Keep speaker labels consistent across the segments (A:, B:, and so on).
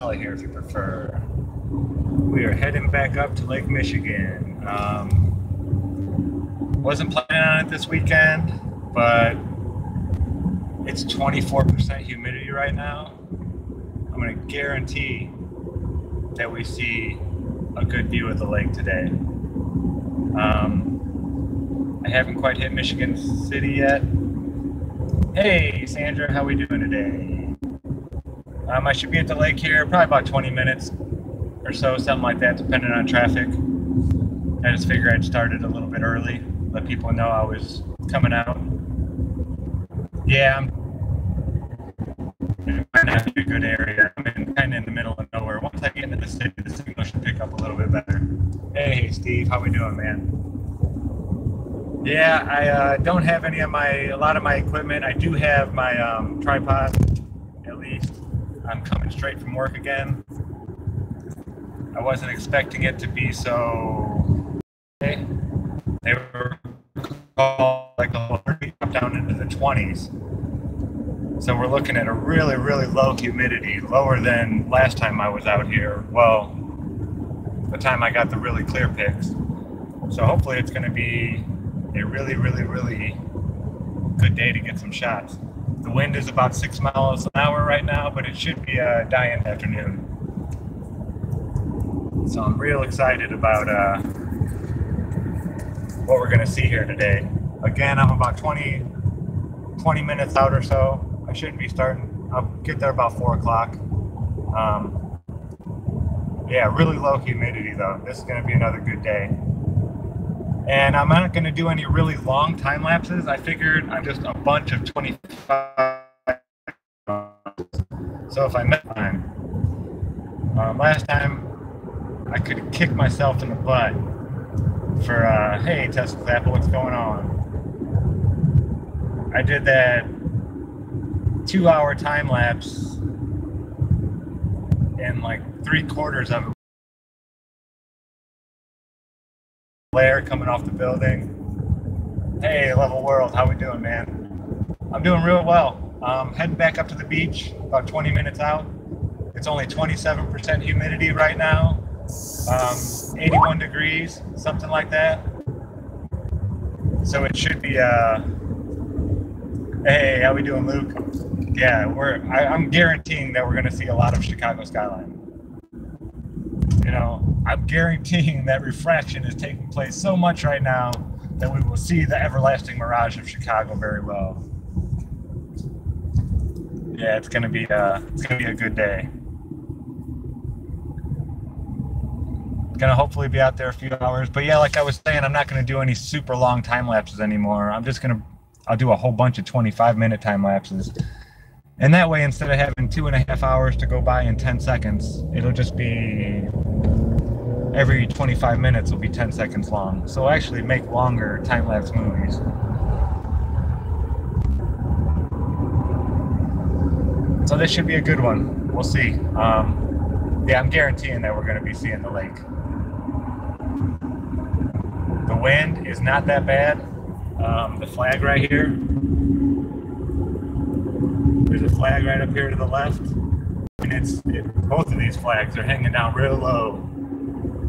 A: here if you prefer. We are heading back up to Lake Michigan. Wasn't planning on it this weekend, but it's 24% humidity right now. I'm going to guarantee that we see a good view of the lake today. I haven't quite hit Michigan City yet. Hey, Sandra, how we doing today? I should be at the lake here probably about 20 minutes or so, something like that, depending on traffic. I just figured I'd start it a little bit early, let people know I was coming out. Yeah, I'm might not be a good area. I'm kind of in the middle of nowhere. Once I get into the city, the signal should pick up a little bit better. Hey, Steve, how we doing, man? Yeah, I don't have a lot of my equipment. I do have my tripod, at least. I'm coming straight from work again. I wasn't expecting it to be so. They were called like a down into the 20s. So we're looking at a really, really low humidity, lower than last time I was out here. Well, the time I got the really clear pics. So hopefully it's going to be a really, really, really good day to get some shots. The wind is about 6 miles an hour right now, but it should be a dying afternoon. So I'm real excited about what we're going to see here today. Again, I'm about 20 minutes out or so. I shouldn't be starting. I'll get there about 4 o'clock. Yeah, really low humidity though. This is going to be another good day. And I'm not going to do any really long time lapses. I figured I'm just a bunch of 25. So if I miss time, last time I could kick myself in the butt for, hey, Tesla's Apple, what's going on? I did that 2-hour time lapse and like 3/4 of it. Glare coming off the building. Hey, Level World, how we doing, man? I'm doing real well. Heading back up to the beach, about 20 minutes out. It's only 27% humidity right now. 81 degrees, something like that. So it should be, hey, how we doing, Luke? Yeah, I'm guaranteeing that we're going to see a lot of Chicago skyline. You know, I'm guaranteeing that refraction is taking place so much right now that we will see the everlasting mirage of Chicago very well. Yeah, it's gonna be a good day. Gonna hopefully be out there a few hours, but yeah, like I was saying, I'm not gonna do any super long time lapses anymore. I'll do a whole bunch of 25-minute time lapses. And that way, instead of having 2.5 hours to go by in 10 seconds, it'll just be every 25 minutes will be 10 seconds long. So I'll actually make longer time-lapse movies. So this should be a good one. We'll see. Yeah, I'm guaranteeing that we're going to be seeing the lake. The wind is not that bad. The flag right here. There's a flag right up here to the left. And both of these flags are hanging down real low.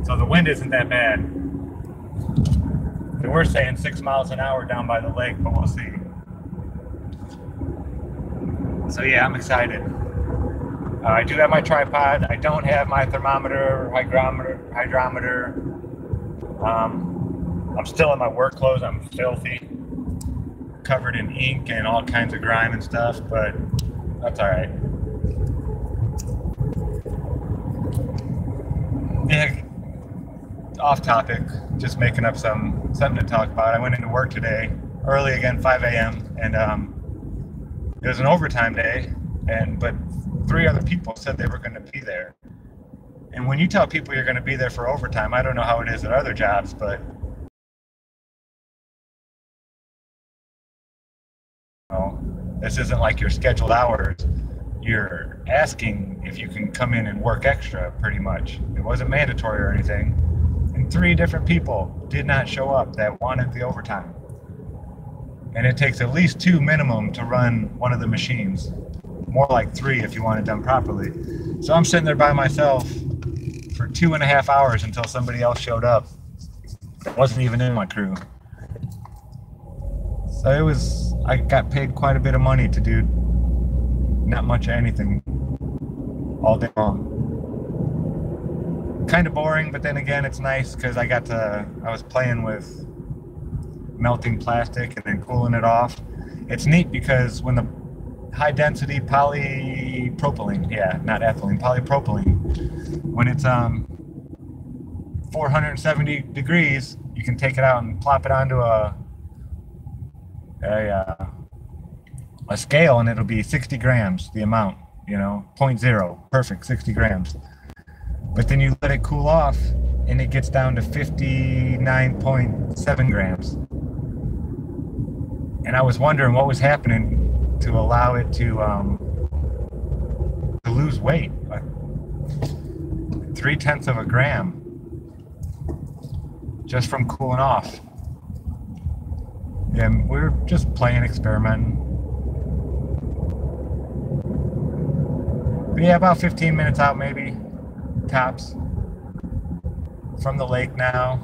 A: So the wind isn't that bad. And we're saying 6 miles an hour down by the lake, but we'll see. So yeah, I'm excited. I do have my tripod. I don't have my thermometer or hydrometer. I'm still in my work clothes. I'm filthy, covered in ink and all kinds of grime and stuff, but that's all right. Yeah, off topic, just making up something to talk about. I went into work today, early again, 5 a.m., and it was an overtime day, but 3 other people said they were going to be there. And when you tell people you're going to be there for overtime, I don't know how it is at other jobs, but this isn't like your scheduled hours. You're asking if you can come in and work extra, pretty much. It wasn't mandatory or anything. And 3 different people did not show up that wanted the overtime. And it takes at least 2 minimum to run one of the machines. more like 3 if you want it done properly. So I'm sitting there by myself for 2.5 hours until somebody else showed up that wasn't even in my crew. So I got paid quite a bit of money to do not much of anything all day long. Kind of boring, but then again, it's nice because I was playing with melting plastic and then cooling it off. It's neat because when the high density polypropylene, not ethylene, polypropylene, when it's 470 degrees, you can take it out and plop it onto a scale and it'll be 60 grams, the amount, 0.0, perfect, 60 grams. But then you let it cool off and it gets down to 59.7 grams. And I was wondering what was happening to allow it to lose weight. 0.3 of a gram just from cooling off. And we're just playing, experimenting. But yeah, about 15 minutes out maybe, tops, from the lake now.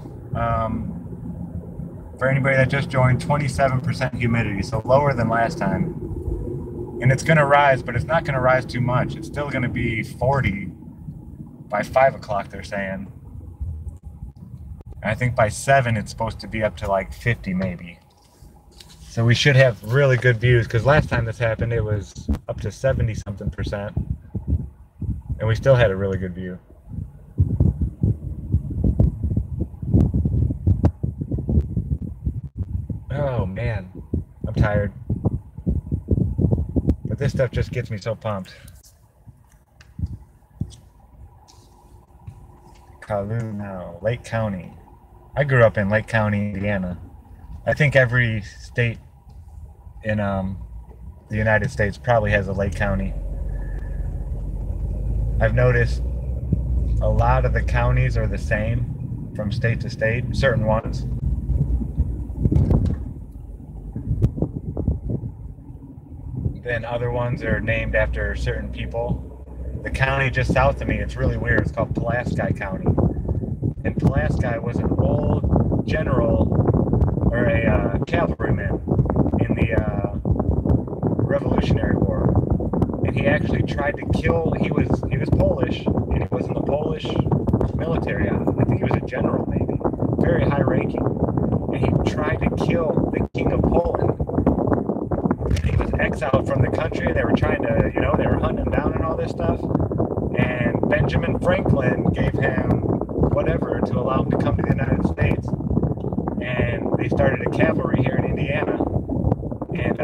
A: For anybody that just joined, 27% humidity, so lower than last time. And it's going to rise, but it's not going to rise too much. It's still going to be 40 by 5 o'clock, they're saying. And I think by 7, it's supposed to be up to like 50 maybe. So we should have really good views, because last time this happened, it was up to 70-something%. And we still had a really good view. Oh man, I'm tired. But this stuff just gets me so pumped. Kalu now, Lake County. I grew up in Lake County, Indiana. I think every state in the United States probably has a Lake County. I've noticed a lot of the counties are the same from state to state, certain ones. Then other ones are named after certain people. The county just south of me, it's really weird, it's called Pulaski County. And Pulaski was an old general, or a cavalryman in the Revolutionary War. And he actually tried to kill, he was Polish, and he was in the Polish military. I think he was a general maybe, very high ranking. And he tried to kill the King of Poland. He was exiled from the country. They were trying to, they were hunting him down and all this stuff. And Benjamin Franklin gave him whatever to allow him to come to the United States. And they started a cavalry here in Indiana. And,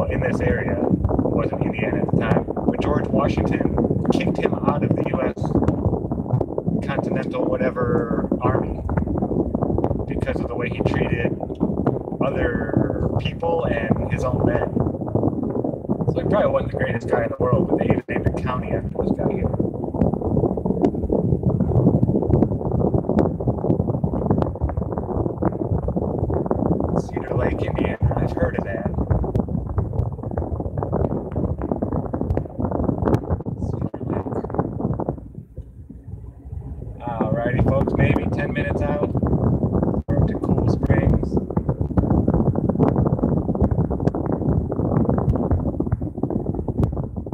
A: in this area, it wasn't Indiana at the time, but George Washington kicked him out of the U.S. Continental whatever army because of the way he treated other people and his own men. So he probably wasn't the greatest guy in the world, but they even named a county after this guy here. Cedar Lake, Indiana. I've heard of that. Alrighty, folks, maybe 10 minutes out. We're up to Cool Springs.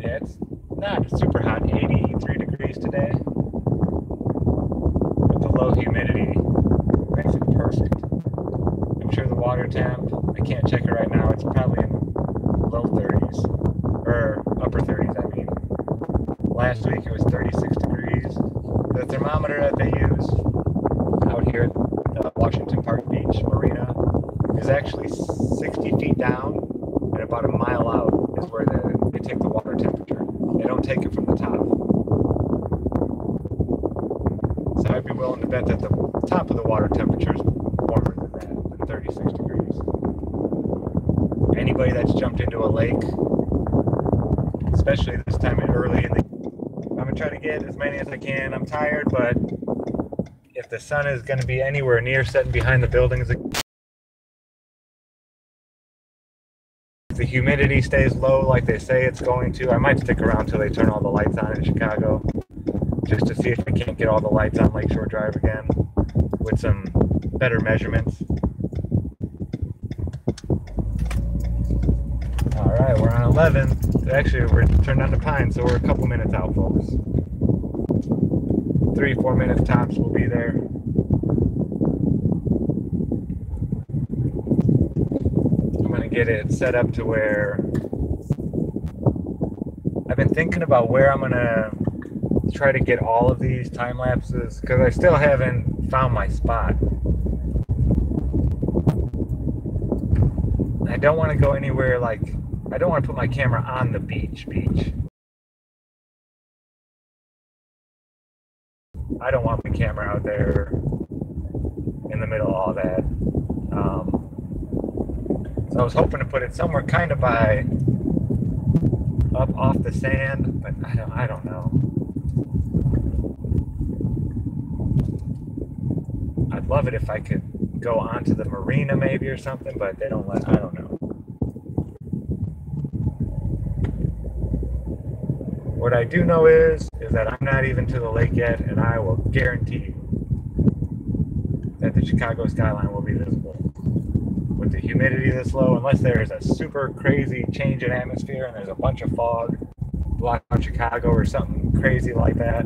A: Yeah, it's not super hot, 83 degrees today. But the low humidity makes it perfect. I'm sure the water temp, I can't check it right now, it's probably in low 30s, or upper 30s, I mean. Last week it was 36 degrees. The thermometer that they use out here at Washington Park Beach Marina is actually 60 feet down, and about a mile out is where they take the water temperature. They don't take it from the top. So I'd be willing to bet that the top of the water temperature is warmer than that, than 36 degrees. Anybody that's jumped into a lake, especially this time early in the I'm going to try to get as many as I can. I'm tired, but if the sun is going to be anywhere near setting behind the buildings, the humidity stays low like they say it's going to. I might stick around till they turn all the lights on in Chicago, just to see if we can't get all the lights on Lakeshore Drive again with some better measurements. All right, we're on 11. Actually, we're turned on to Pine, so we're a couple minutes out, folks. 3-4 minutes tops, we'll be there. I'm gonna get it set up to where I've been thinking about where I'm gonna try to get all of these time lapses, because I still haven't found my spot. I don't want to go anywhere like, I don't want to put my camera on the beach. I don't want my camera out there in the middle of all that. So I was hoping to put it somewhere kind of by up off the sand, but I don't know. I'd love it if I could go onto the marina maybe or something, but they don't let, I don't know. What I do know is that I'm not even to the lake yet, and I will guarantee you that the Chicago skyline will be visible. With the humidity this low, unless there is a super crazy change in atmosphere and there's a bunch of fog blocking out Chicago or something crazy like that,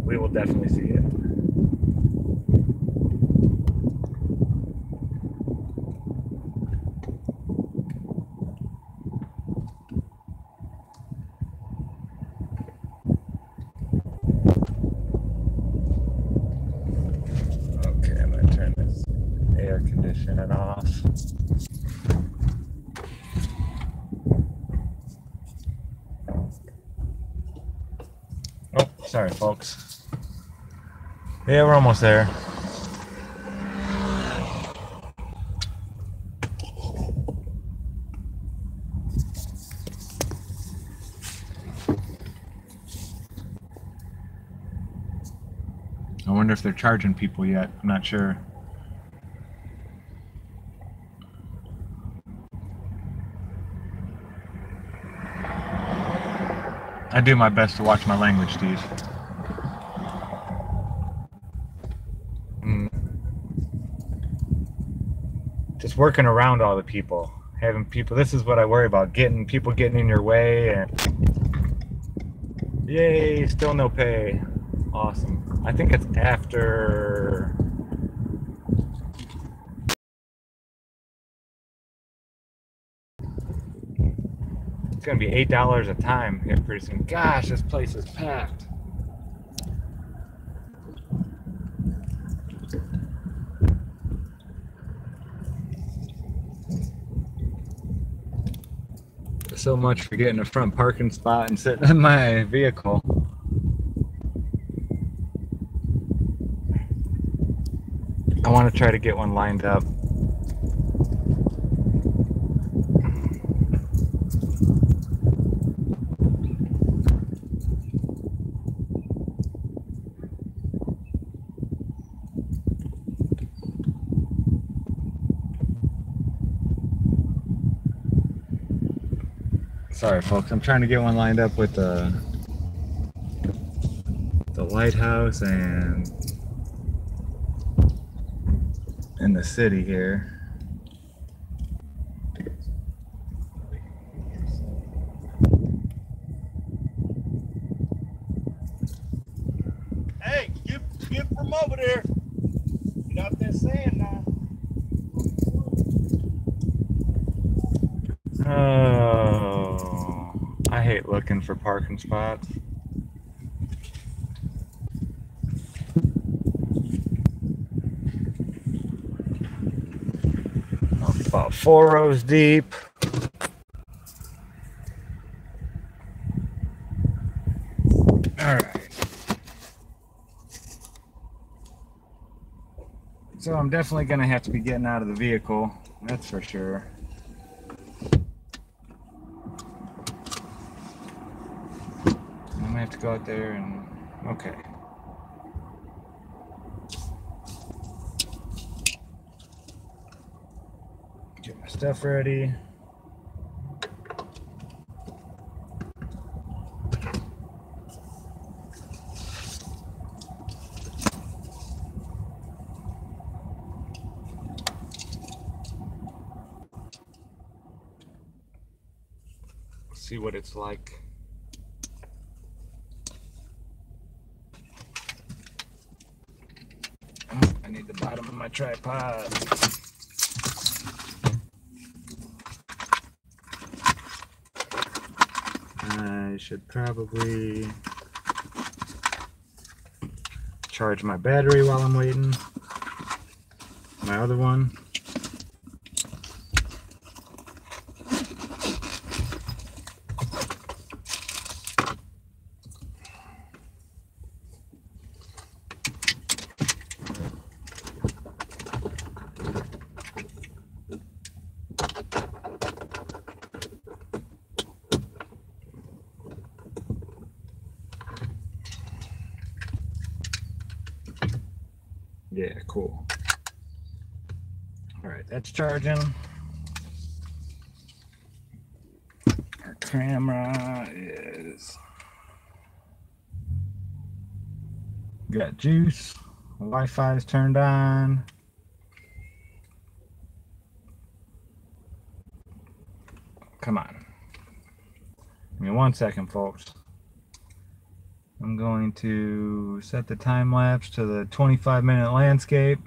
A: we will definitely see it. Okay, I'm gonna turn this air conditioning off. Oh, sorry folks. Yeah, we're almost there. I wonder if they're charging people yet. I'm not sure. I do my best to watch my language, Steve. Just working around all the people. Having people, this is what I worry about, people getting in your way, and yay, still no pay. Awesome. I think it's after. It's gonna be $8 a time here pretty soon. Gosh, this place is packed. So much for getting a front parking spot and sitting in my vehicle. I want to try to get one lined up. Sorry folks, I'm trying to get one lined up with the lighthouse and in the city here.
B: Hey, get from over there. Get out there sand now.
A: Oh, I hate looking for parking spots. About 4 rows deep. All right. So I'm definitely going to have to be getting out of the vehicle. That's for sure. I'm going to have to go out there and... Okay. Get my stuff ready. See what it's like. Oh, I need the bottom of my tripod. I should probably charge my battery while I'm waiting. My other one. Yeah, cool. All right, that's charging. Our camera is got juice. Wi-Fi is turned on. Come on. Give me 1 second, folks. I'm going to set the time lapse to the 25-minute landscape.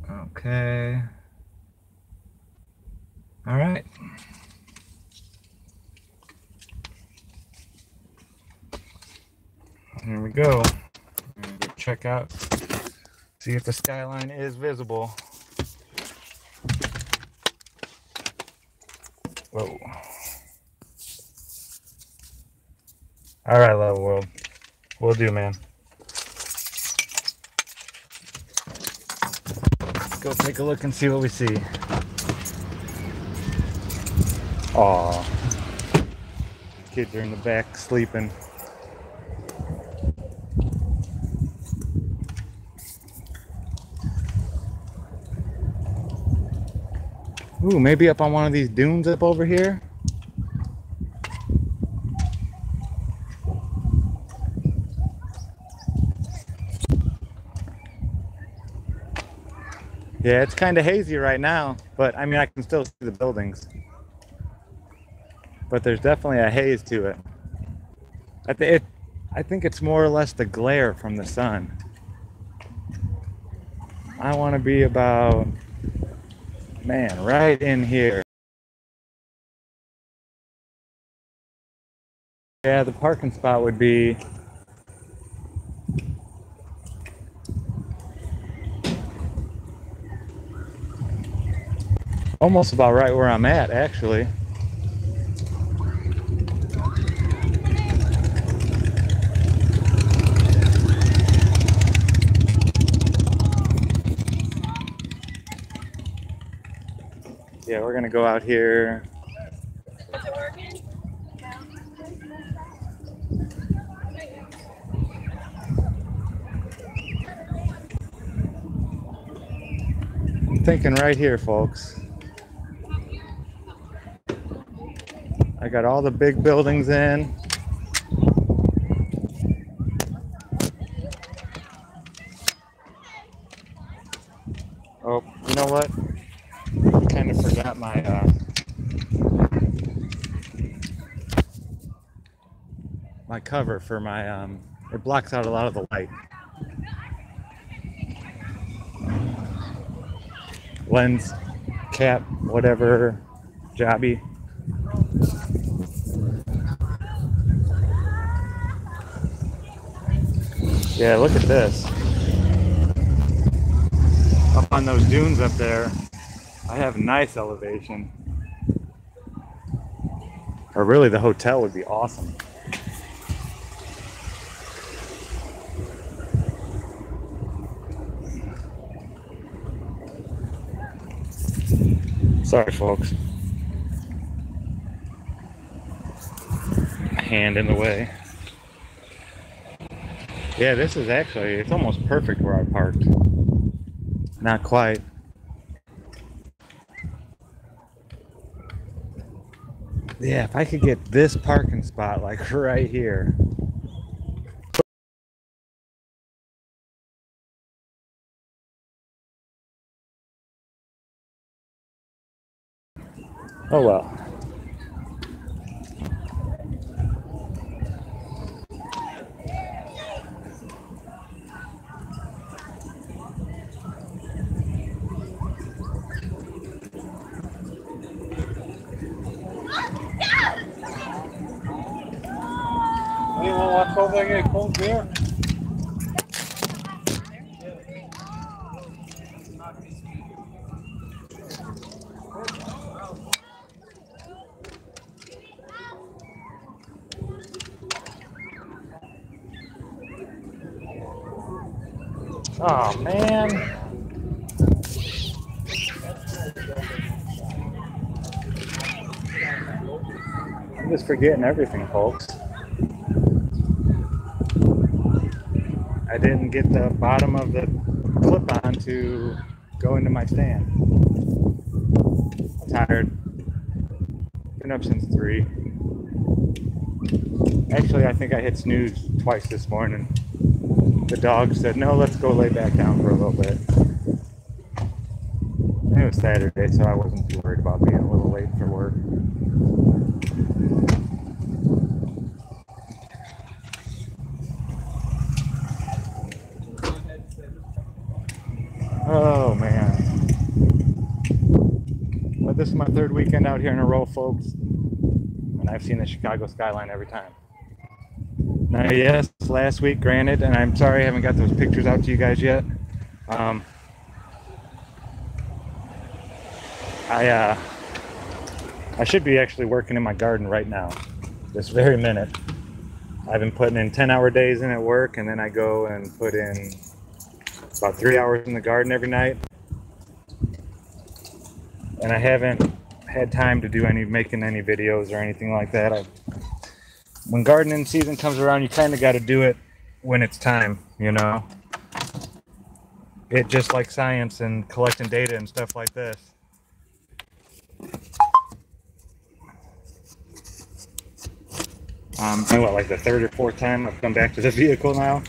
A: Okay. All right. Here we go. I'm gonna go check out, see if the skyline is visible. Whoa. All right, Level World. Will do, man. Let's go take a look and see what we see. Aw. Kids are in the back sleeping. Ooh, maybe up on one of these dunes up over here. Yeah, it's kind of hazy right now, but I mean, I can still see the buildings. But there's definitely a haze to it. I think it's more or less the glare from the sun. I want to be about, man, right in here. Yeah, the parking spot would be almost about right where I'm at, actually. Yeah, we're gonna go out here.
C: Is it working?
A: I'm thinking right here, folks. I got all the big buildings in. Oh, you know what? I kind of forgot my cover for my it blocks out a lot of the light. Lens cap, whatever, jobby. Yeah, look at this. Up on those dunes up there, I have nice elevation. Or really, the hotel would be awesome. Sorry, folks. A hand in the way. Yeah, this is actually, it's almost perfect where I parked. Not quite. Yeah, if I could get this parking spot like right here. Oh well.
B: Anyone want to go there and get cold beer?
A: Oh man. I'm just forgetting everything, folks. I didn't get the bottom of the clip-on to go into my stand. I'm tired. Been up since 3. Actually, I think I hit snooze twice this morning. The dog said, no, let's go lay back down for a little bit. It was Saturday, so I wasn't too worried about being a little late for work. Oh man. Well, this is my 3rd weekend out here in a row, folks. And I've seen the Chicago skyline every time. Now, yes, last week, granted, and I'm sorry I haven't got those pictures out to you guys yet. I should be actually working in my garden right now, this very minute. I've been putting in 10-hour days in at work, and then I go and put in about 3 hours in the garden every night. And I haven't had time to do making any videos or anything like that. When gardening season comes around, you kind of got to do it when it's time, you know. It just like science and collecting data and stuff like this. What, like the 3rd or 4th time I've come back to the vehicle now.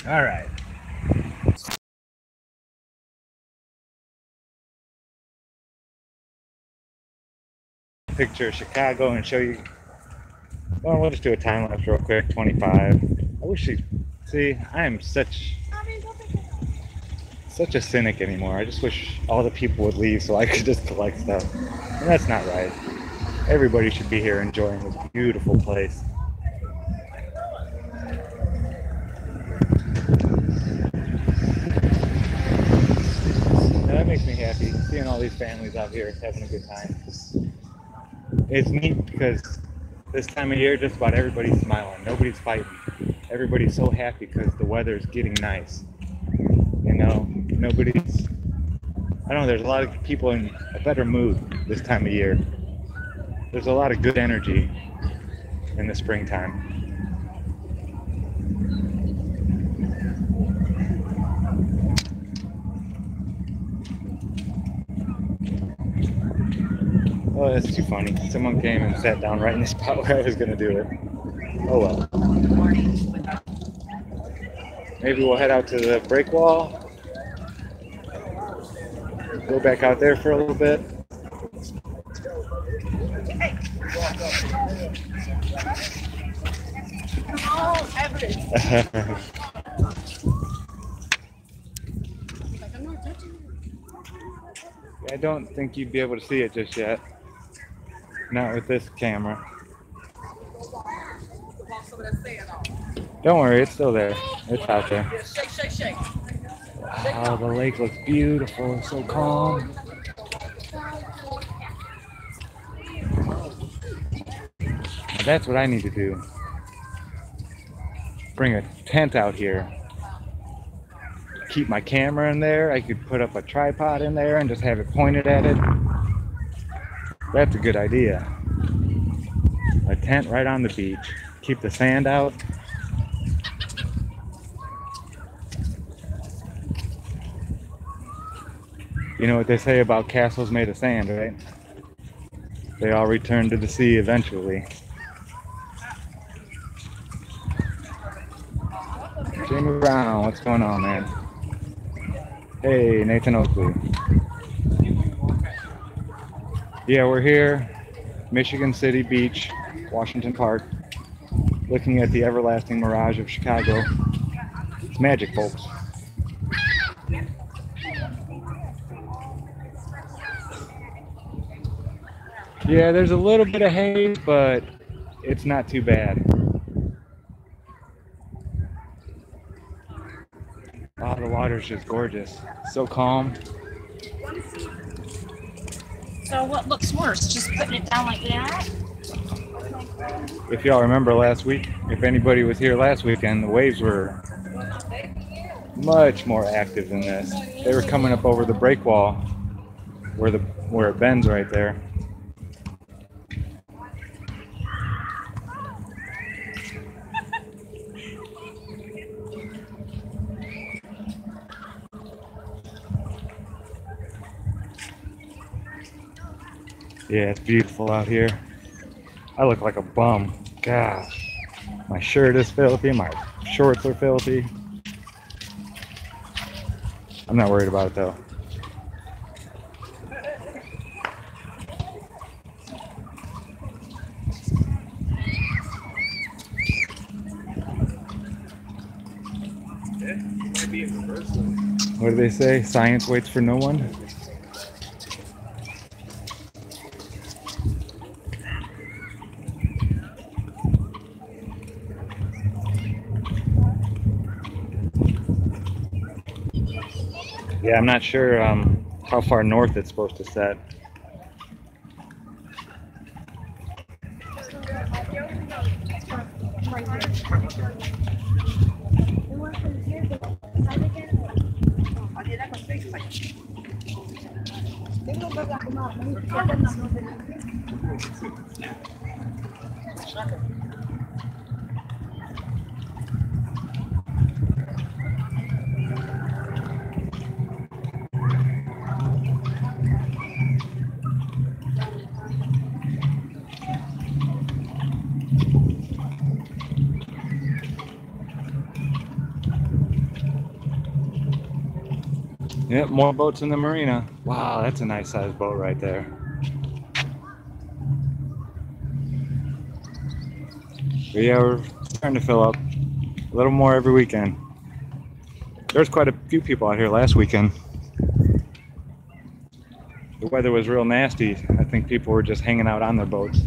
A: All right. Picture of Chicago and show you. Well, we'll just do a time lapse real quick. 25. I wish you see. I am such a cynic anymore. I just wish all the people would leave so I could just collect stuff. And that's not right. Everybody should be here enjoying this beautiful place. And that makes me happy, seeing all these families out here having a good time. It's neat because this time of year, just about everybody's smiling. Nobody's fighting. Everybody's so happy because the weather's getting nice. You know, nobody's... I don't know, there's a lot of people in a better mood this time of year. There's a lot of good energy in the springtime. Oh, that's too funny. Someone came and sat down right in the spot where I was going to do it. Oh well. Maybe we'll head out to the break wall. Go back out there for a little bit. I don't think you'd be able to see it just yet. Not with this camera. Don't worry, it's still there. It's out there. Oh, the lake looks beautiful. It's so calm. Now that's what I need to do. Bring a tent out here. Keep my camera in there. I could put up a tripod in there and just have it pointed at it. That's a good idea. A tent right on the beach. Keep the sand out. You know what they say about castles made of sand, right? They all return to the sea eventually. Jamie Brown, what's going on, man? Hey, Nathan Oakley. Yeah, we're here, Michigan City Beach, Washington Park, looking at the everlasting mirage of Chicago. It's magic, folks. Yeah, there's a little bit of haze, but it's not too bad. Oh, the water's just gorgeous. So calm.
C: So what looks worse, just putting it down like that?
A: If y'all remember last week, if anybody was here last weekend, the waves were much more active than this. They were coming up over the break wall where it bends right there. Yeah, it's beautiful out here. I look like a bum. Gosh. My shirt is filthy, my shorts are filthy. I'm not worried about it though. What do they say? Science waits for no one? Yeah, I'm not sure how far north it's supposed to set. Yep, more boats in the marina. Wow, that's a nice sized boat right there. But yeah, we're starting to fill up a little more every weekend. There's quite a few people out here last weekend. The weather was real nasty. I think people were just hanging out on their boats.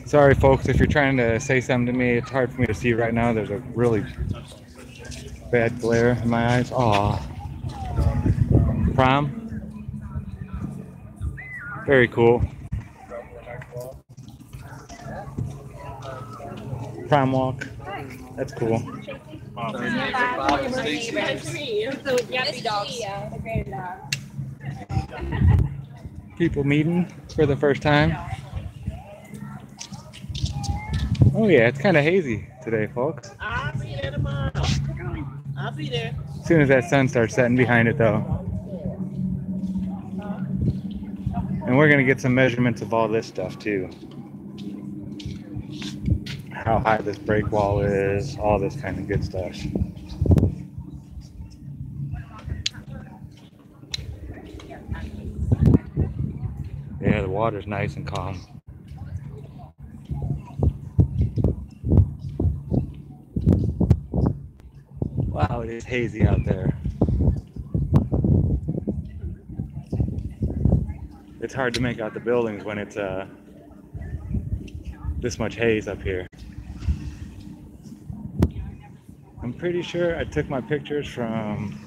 A: Sorry folks, if you're trying to say something to me, it's hard for me to see right now. There's a really bad glare in my eyes. Aw. Prom? Very cool. Prom walk. That's cool. People meeting for the first time. Oh yeah, it's kind of hazy today, folks.
B: I'll be there tomorrow. I'll be there.
A: As soon as that sun starts setting behind it though. And we're gonna get some measurements of all this stuff too. How high this break wall is, all this kind of good stuff. Yeah, the water's nice and calm. Wow, it is hazy out there. It's hard to make out the buildings when it's this much haze up here. I'm pretty sure I took my pictures from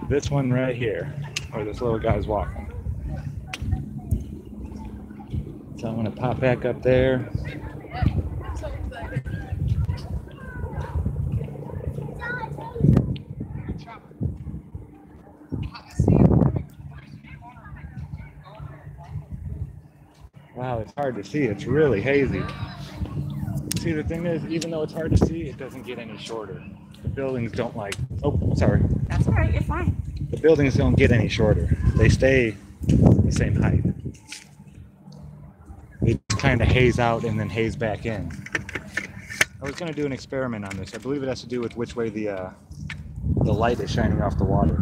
A: this one right here, where this little guy's walking. So I'm gonna pop back up there. Wow, it's hard to see. It's really hazy. See, the thing is, even though it's hard to see, it doesn't get any shorter. The buildings don't like, oh, sorry.
C: That's all right, you're fine.
A: The buildings don't get any shorter. They stay the same height. They kind of haze out and then haze back in. I was going to do an experiment on this. I believe it has to do with which way the light is shining off the water.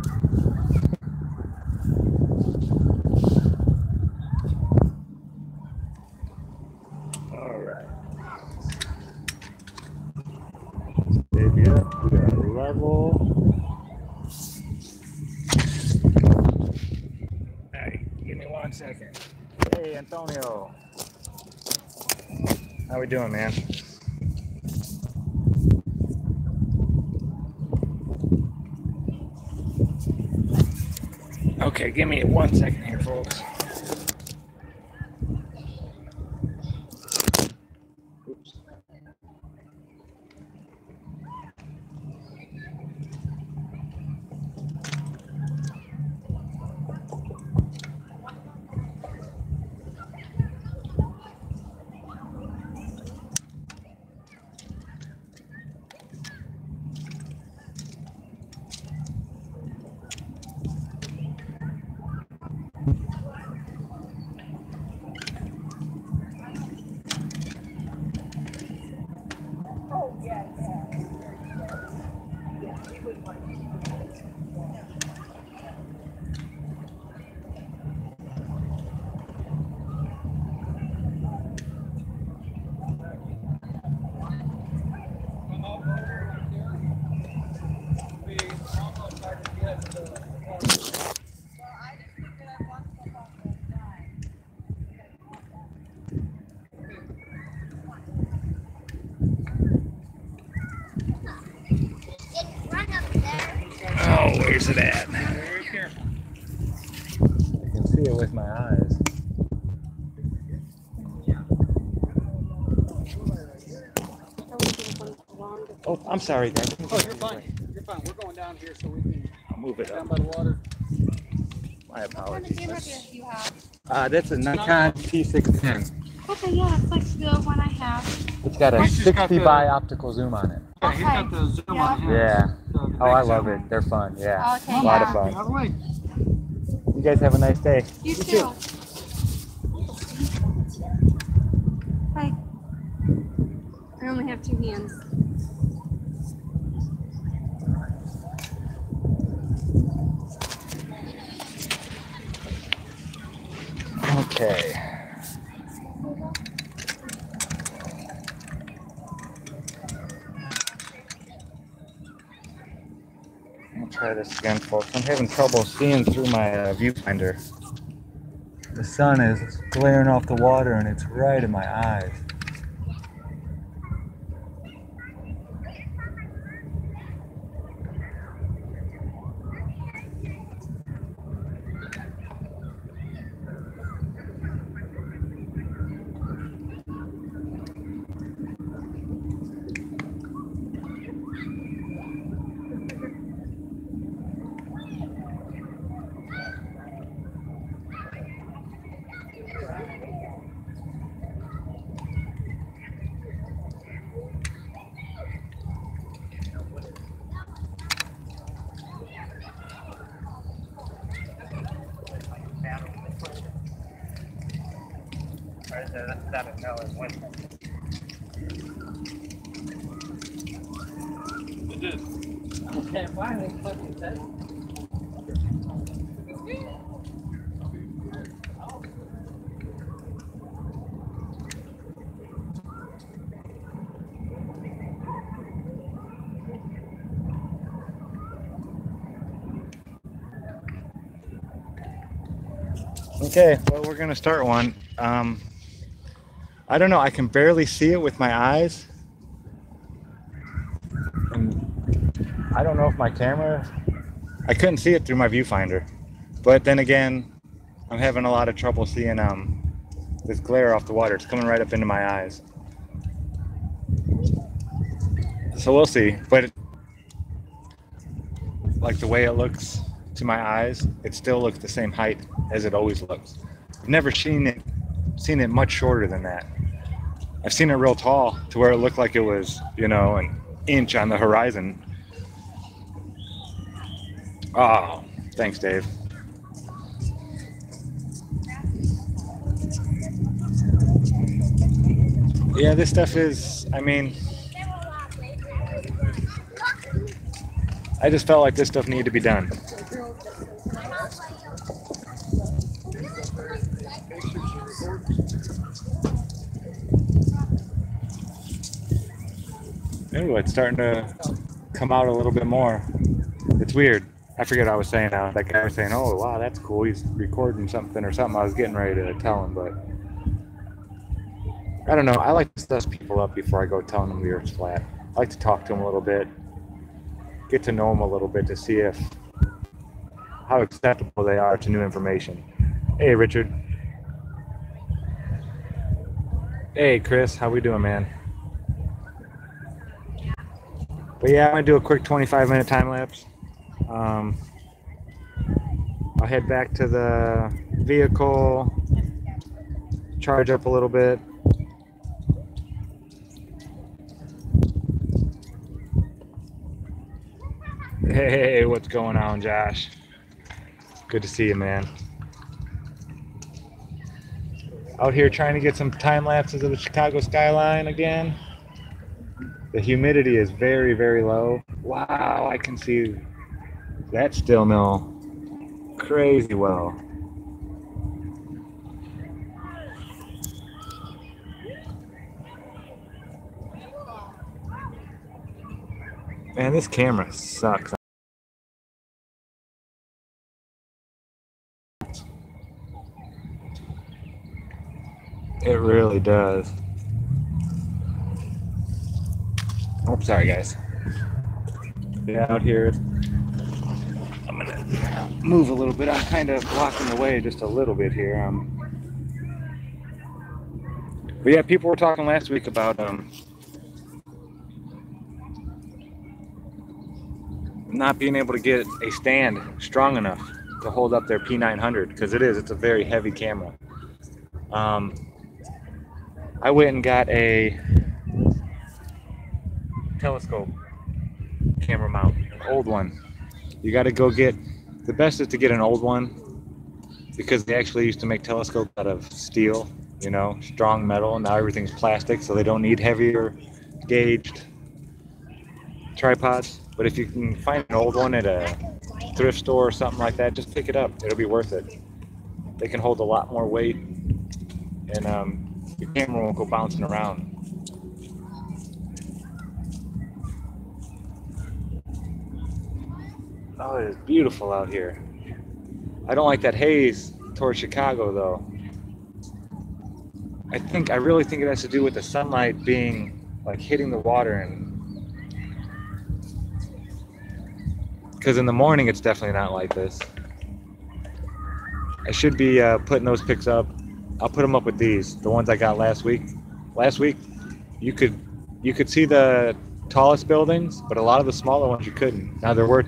A: Baby up, we got a level. Hey, give me 1 second. Hey, Antonio. How we doing, man? Okay, give me 1 second here, folks. Oh, where's it at?
B: Very careful.
A: I can see it with my eyes. Oh, I'm sorry, guys.
B: Oh, you're fine. You're fine. We're going down here so we can
A: I'll move it
B: down
A: up.
B: by the water.
A: My
C: What kind of
A: apologies.
C: camera do you have?
A: That's a Nikon T610.
C: Okay, yeah, it's like the one I have.
A: It's got a
B: He's just got
A: 60
B: the-
A: by optical zoom on it.
B: Yeah, he's got the zoom
C: Yeah.
B: on him.
A: Yeah.
B: The
A: Oh, I
B: big
A: love
B: zoom.
A: it. They're fun. Yeah.
C: Okay,
A: A lot of
C: yeah.
A: fun.
B: Out of the way.
A: You guys have a nice day.
C: You too. Hi. I only have 2 hands.
A: Okay. I'll try this again, folks. I'm having trouble seeing through my viewfinder. The sun is glaring off the water and it's right in my eyes. Okay, well, we're gonna start one. I don't know, I can barely see it with my eyes. And I don't know if my camera, I couldn't see it through my viewfinder. But then again, I'm having a lot of trouble seeing this glare off the water. It's coming right up into my eyes. So we'll see, but like the way it looks to my eyes, it still looks the same height as it always looks. I've never seen it seen it much shorter than that. I've seen it real tall to where it looked like it was, you know, an inch on the horizon. Oh, thanks, Dave. Yeah, this stuff is, I mean, I just felt like this stuff needed to be done. Ooh, it's starting to come out a little bit more. It's weird. I forget what I was saying now. That guy was saying, oh, wow, that's cool. He's recording something or something. I was getting ready to tell him, but I don't know. I like to suss people up before I go telling them the Earth's flat. I like to talk to them a little bit, get to know them a little bit to see how acceptable they are to new information. Hey, Richard. Hey, Chris. How we doing, man? But yeah, I'm gonna do a quick 25-minute time lapse. I'll head back to the vehicle, charge up a little bit. Hey, what's going on, Josh? Good to see you, man. Out here trying to get some time lapses of the Chicago skyline again. The humidity is very, very low. Wow, I can see that steel mill crazy well. Man, this camera sucks. It really does. Oh, sorry, guys. Yeah, out here, I'm gonna move a little bit. I'm kind of blocking the way just a little bit here. But yeah, people were talking last week about not being able to get a stand strong enough to hold up their P900, because it's a very heavy camera. I went and got a telescope camera mount, an old one. You got to go get, the best is to get an old one, because they actually used to make telescopes out of steel, you know, strong metal, and now everything's plastic, so they don't need heavier gauged tripods. But if you can find an old one at a thrift store or something like that, just pick it up. It'll be worth it. They can hold a lot more weight, and your camera won't go bouncing around. Oh, it is beautiful out here. I don't like that haze towards Chicago, though. I really think it has to do with the sunlight being like hitting the water, and because in the morning it's definitely not like this. I should be putting those pics up. I'll put them up with these, the ones I got last week. Last week, you could see the tallest buildings, but a lot of the smaller ones you couldn't. Now there were.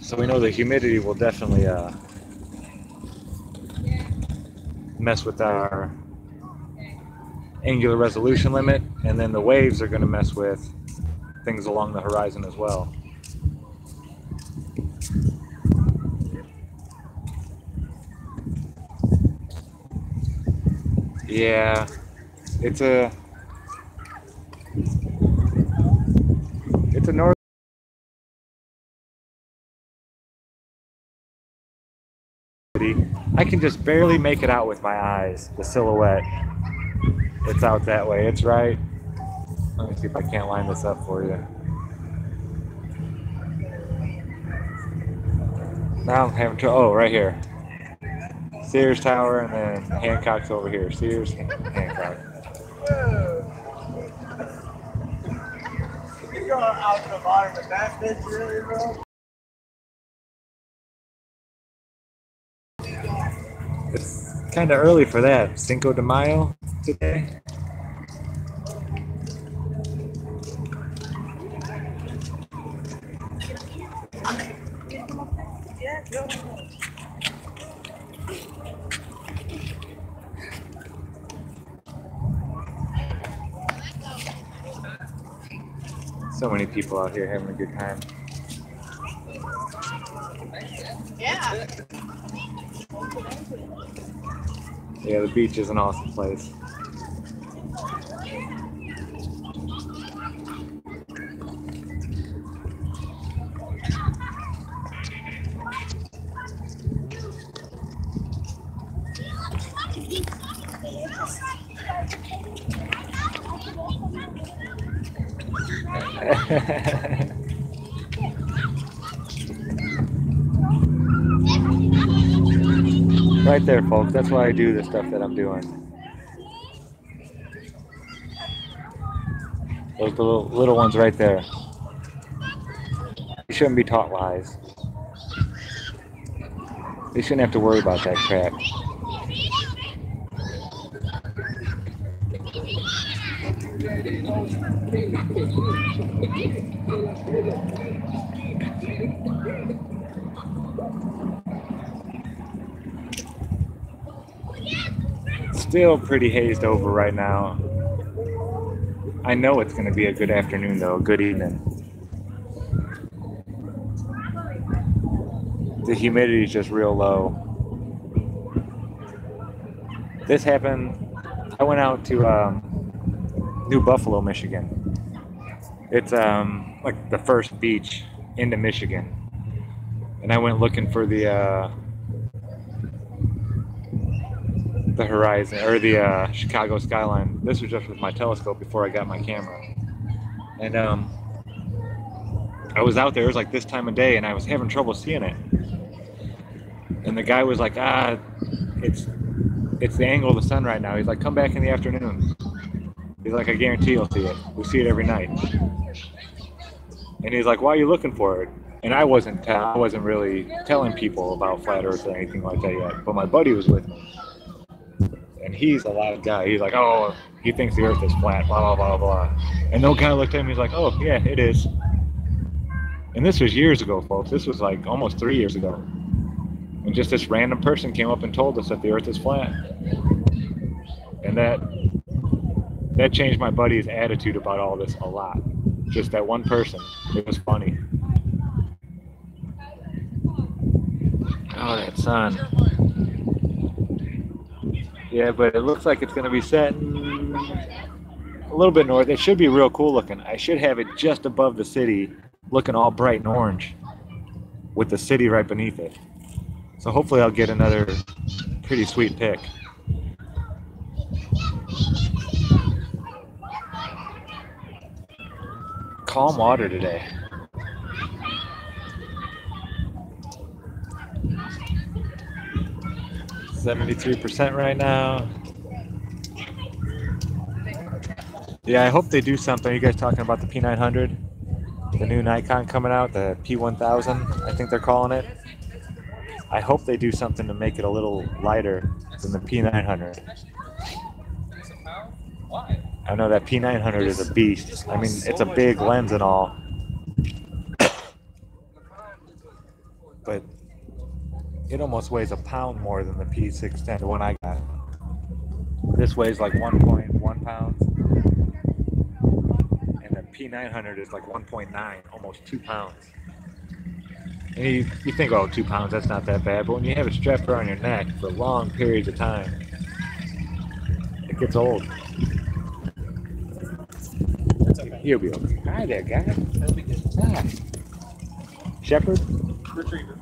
A: So we know the humidity will definitely mess with our angular resolution limit, and then the waves are going to mess with things along the horizon as well. Yeah, it's a north. I can just barely make it out with my eyes, the silhouette. It's out that way. It's right. Let me see if I can't line this up for you. Now I'm having trouble. Oh, right here. Sears Tower, and then Hancock's over here. Sears, Hancock.
B: You're going out to the bottom of that bitch, really, bro?
A: It's kind of early for that. Cinco de Mayo today.
B: Yeah.
A: So many people out here having a good time.
C: Yeah.
A: Yeah, the beach is an awesome place. Right there, folks. That's why I do the stuff that I'm doing. Those little ones right there. You shouldn't be taught lies. They shouldn't have to worry about that crap. Still pretty hazed over right now. I know it's going to be a good afternoon though, a good evening. The humidity is just real low. This happened, I went out to New Buffalo, Michigan. It's like the first beach into Michigan. And I went looking for the horizon, or the Chicago skyline. This was just with my telescope before I got my camera. And I was out there, it was like this time of day, and I was having trouble seeing it. And the guy was like, it's the angle of the sun right now. He's like, come back in the afternoon. He's like, I guarantee you'll see it. We see it every night. And he's like, why are you looking for it? And I wasn't really telling people about flat Earth or anything like that yet. But my buddy was with me. And he's a loud guy. He's like, oh, he thinks the Earth is flat, blah, blah, blah, blah. And no guy looked at him. He's like, oh, yeah, it is. And this was years ago, folks. This was like almost 3 years ago. And just this random person came up and told us that the Earth is flat. And that changed my buddy's attitude about all this a lot. Just that one person. It was funny. Oh, that sun. Yeah, but it looks like it's going to be setting a little bit north. It should be real cool looking. I should have it just above the city, looking all bright and orange, with the city right beneath it. So hopefully I'll get another pretty sweet pic. Calm water today. 73% right now. Yeah, I hope they do something. Are you guys talking about the P900? The new Nikon coming out, the P1000, I think they're calling it. I hope they do something to make it a little lighter than the P900. I know that P900 is a beast. I mean, it's a big lens and all. But it almost weighs a pound more than the P610, the one I got. This weighs like 1.1 pounds. And the P900 is like 1.9, almost 2 pounds. And you think, oh, 2 pounds, that's not that bad. But when you have it strapped around your neck for long periods of time, it gets old.
B: That's okay.
A: You'll be okay. Hi there, guy.
B: That'll be good.
A: Hi. Shepherd?
B: Retriever.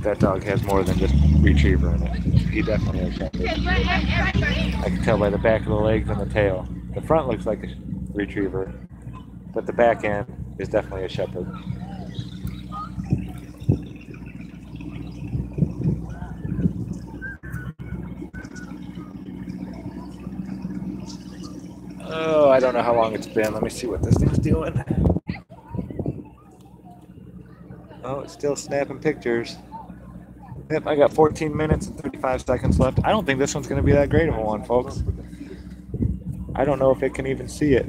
A: That dog has more than just retriever in it. He definitely has shepherd. I can tell by the back of the legs and the tail. The front looks like a retriever, but the back end is definitely a shepherd. Oh, I don't know how long it's been. Let me see what this thing's doing. Oh, it's still snapping pictures. Yep, I got 14 minutes and 35 seconds left. I don't think this one's going to be that great of a one, folks. I don't know if it can even see it.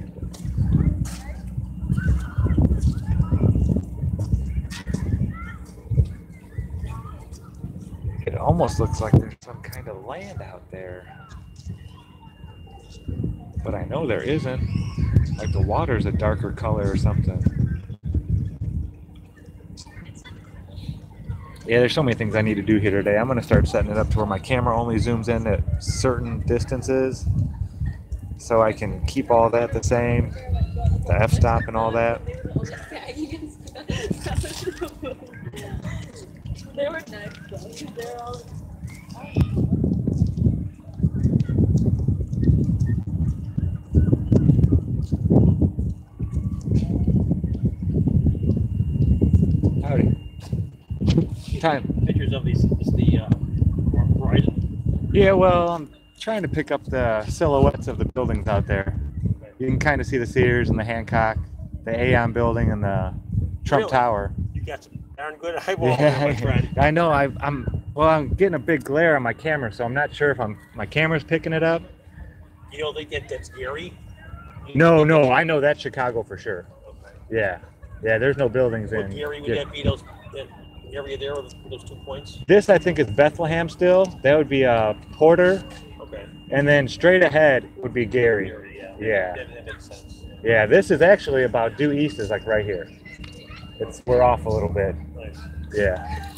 A: It almost looks like there's some kind of land out there. but I know there isn't. Like the water's a darker color or something. Yeah, there's so many things I need to do here today. I'm going to start setting it up to where my camera only zooms in at certain distances so I can keep all that the same, the f-stop and all that.
C: They were nice though. They're all...
A: Howdy. Time.
B: Pictures of these, the horizon.
A: Yeah, well, I'm trying to pick up the silhouettes of the buildings out there. You can kind of see the Sears and the Hancock, the Aon building and the Trump
B: Really?
A: Tower.
B: You got some darn good eyeball there, my friend.
A: I know. I'm getting a big glare on my camera, so I'm not sure if my camera's picking it up.
B: You don't think that's Gary?
A: No, I know that's Chicago for sure.
B: Okay.
A: Yeah. There's no buildings
B: Well,
A: in.
B: Gary, would that be that area there with those 2 points?
A: This I think is Bethlehem still. That would be Porter,
B: Okay.
A: and then straight ahead would be Gary. Yeah.
B: That makes sense.
A: Yeah, this is actually about due east is like right here. We're off a little bit.
B: Nice.
A: Yeah.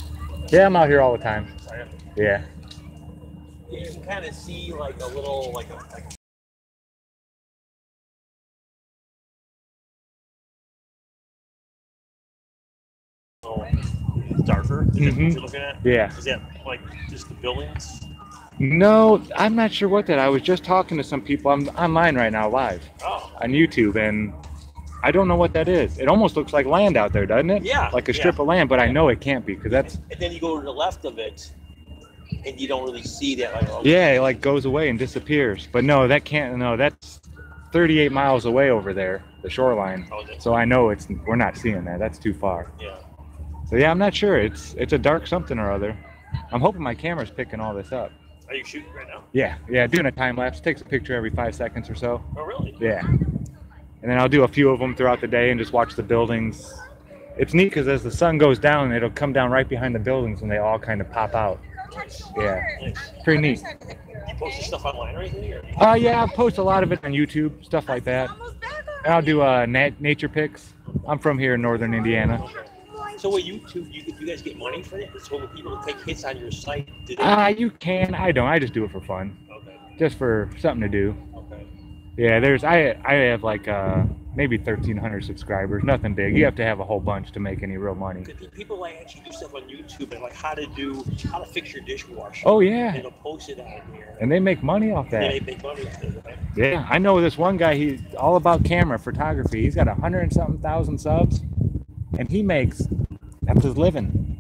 A: Yeah, I'm out here all the time. Yeah.
B: You can kind of see like a little like it's darker. Is that what you're looking at?
A: Yeah.
B: Is that like just the buildings?
A: No, I'm not sure what that. I was just talking to some people. I'm online right now, live on YouTube, and I don't know what that is. It almost looks like land out there, doesn't it?
B: Yeah.
A: Like a strip of land, but I know it can't be because that's.
B: And then you go to the left of it, and you don't really see that. Like,
A: Yeah, it like goes away and disappears. But no, that can't. No, that's 38 miles away over there, the shoreline. So I know we're not seeing that. That's too far.
B: Yeah.
A: So yeah, I'm not sure. It's a dark something or other. I'm hoping my camera's picking all this up.
B: Are you shooting right now?
A: Yeah, doing a time lapse. Takes a picture every 5 seconds or so.
B: Oh, really?
A: Yeah. And then I'll do a few of them throughout the day and just watch the buildings. It's neat because as the sun goes down, it'll come down right behind the buildings and they all kind of pop out. Yeah.
B: Nice.
A: Pretty neat.
B: You post this stuff online or anything? Or?
A: Yeah, I post a lot of it on YouTube, stuff like that. And I'll do nature pics. I'm from here in northern Indiana.
B: So with YouTube, you guys get money for it? So when people take hits on your site, do they?
A: You can. I don't. I just do it for fun.
B: Okay.
A: Just for something to do.
B: Okay.
A: Yeah, I have like maybe 1,300 subscribers. Nothing big. You have to have a whole bunch to make any real money.
B: People like actually do stuff on YouTube and like how to fix your dishwasher.
A: Oh yeah.
B: And they'll post it on here.
A: And they make money off that.
B: Yeah, they make money off it, right?
A: Yeah, I know this one guy. He's all about camera photography. He's got 100 and something thousand subs, and he makes that's his living.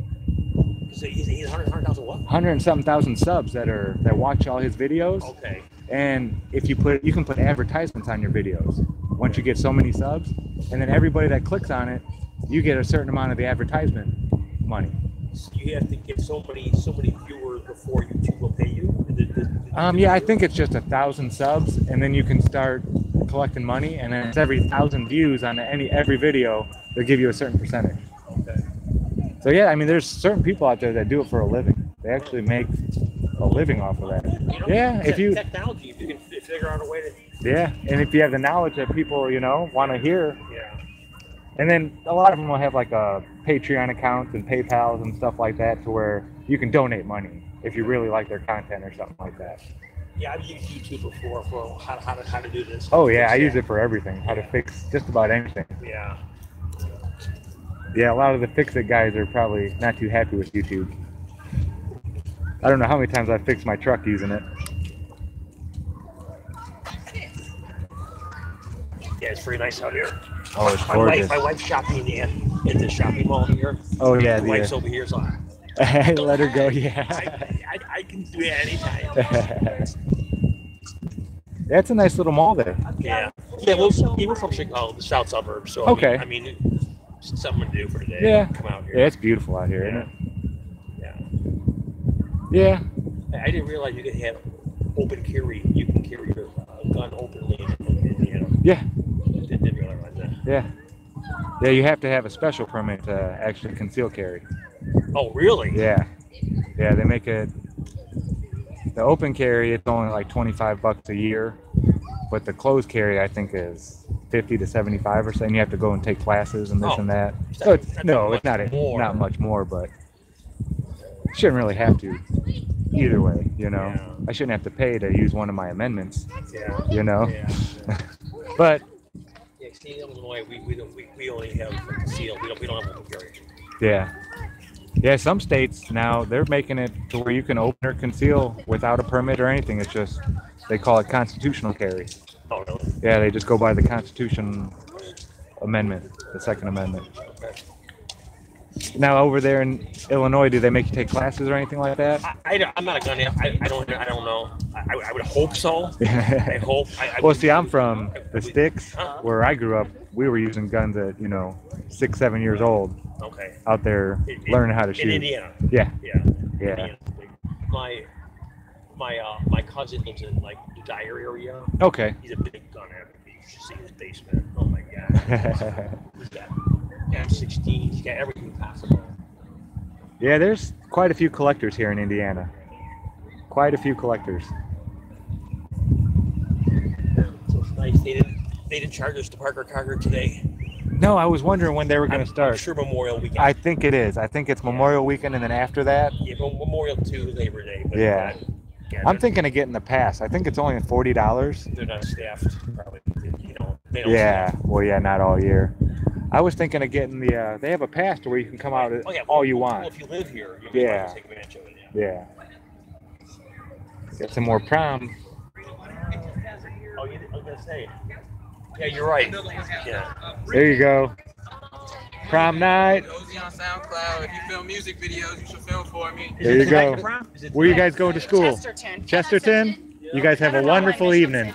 B: So he's 100,000 what?
A: 100 and something thousand subs that watch all his videos.
B: Okay.
A: And if you can put advertisements on your videos once you get so many subs, and then everybody that clicks on it, you get a certain amount of the advertisement money.
B: So you have to get so many viewers before YouTube will pay you.
A: Yeah, I think it's just 1,000 subs, and then you can start collecting money, and then it's every 1,000 views on every video, they'll give you a certain percentage.
B: Okay.
A: So yeah, I mean, there's certain people out there that do it for a living. They actually make a living off of that.
B: You know,
A: Yeah, if you
B: technology, if you can figure out a way to.
A: Yeah, and if you have the knowledge that people want to hear.
B: Yeah.
A: And then a lot of them will have like a Patreon account and PayPals and stuff like that, to where you can donate money if you really like their content or something like that.
B: Yeah, I've used YouTube before for how to do this.
A: Oh yeah, I use it for everything. How to fix just about anything.
B: Yeah.
A: Yeah, a lot of the fix-it guys are probably not too happy with YouTube. I don't know how many times I've fixed my truck using it.
B: Yeah, it's pretty nice out here.
A: Oh, it's gorgeous.
B: My wife's shopping at the shopping mall here.
A: Oh yeah,
B: my wife's over here, so
A: let her go. Yeah.
B: I can do it anytime.
A: That's a nice little mall there.
B: Yeah. Yeah, we're from Chicago, the south suburbs. So
A: okay.
B: I mean it's something to do for today.
A: Yeah.
B: Come out here.
A: Yeah, it's beautiful out here, isn't it?
B: Yeah.
A: Yeah.
B: I didn't realize you could have open carry. You can carry your gun openly in Indiana.
A: Yeah.
B: Didn't realize that.
A: Yeah. Yeah, you have to have a special permit to actually conceal carry.
B: Oh, really?
A: Yeah. They make it. The open carry, it's only like $25 a year, but the closed carry I think is 50 to 75 or so, and you have to go and take classes and this and that. So it's not much more, but shouldn't really have to either way, you know.
B: Yeah.
A: I shouldn't have to pay to use one of my amendments,
B: Yeah.
A: you know.
B: Yeah.
A: But
B: Yeah, see, in Illinois, we only have concealed. We don't have open carry.
A: yeah, some states now they're making it to where you can open or conceal without a permit or anything. It's just they call it constitutional carry.
B: Oh, really?
A: Yeah, they just go by the Constitution Amendment, the Second Amendment.
B: Okay.
A: Now over there in Illinois, do they make you take classes or anything like that?
B: I'm not a gun. I don't know. I would hope so. I hope.
A: Well, see, I'm from the sticks, where I grew up. We were using guns at 6, 7 years old.
B: Okay.
A: Out there learning how to shoot.
B: In Indiana.
A: Yeah.
B: Yeah.
A: Yeah.
B: My cousin lives in like the Dyer area.
A: Okay.
B: He's a big gun advocate. You should see his basement. Oh my god. He's got M16. He's got everything possible.
A: Yeah, there's quite a few collectors here in Indiana. Quite a few collectors.
B: So it's nice. They didn't charge us to park our car here today.
A: No, I was wondering when they were going to start.
B: I'm sure Memorial Weekend.
A: I think it is. I think it's Memorial Weekend, and then after that.
B: Yeah, Memorial to Labor Day. But
A: Yeah. I'm thinking of getting the pass. I think it's only $40.
B: They're not staffed, probably. They don't
A: Yeah.
B: staff.
A: Well, yeah, not all year. I was thinking of getting the. They have a pass to where you can come out all you want.
B: Well, if you live here, you
A: Yeah.
B: can take advantage of it.
A: Yeah. Get some more prom.
B: Oh, I was gonna say. Yeah, you're right. Yeah.
A: There you go. Prom night.
D: Nosy on SoundCloud. If you film music videos, you should film for me.
A: There you go.
B: Is it
A: Where you guys going to school?
C: Chesterton.
A: Chesterton? You guys have a wonderful evening.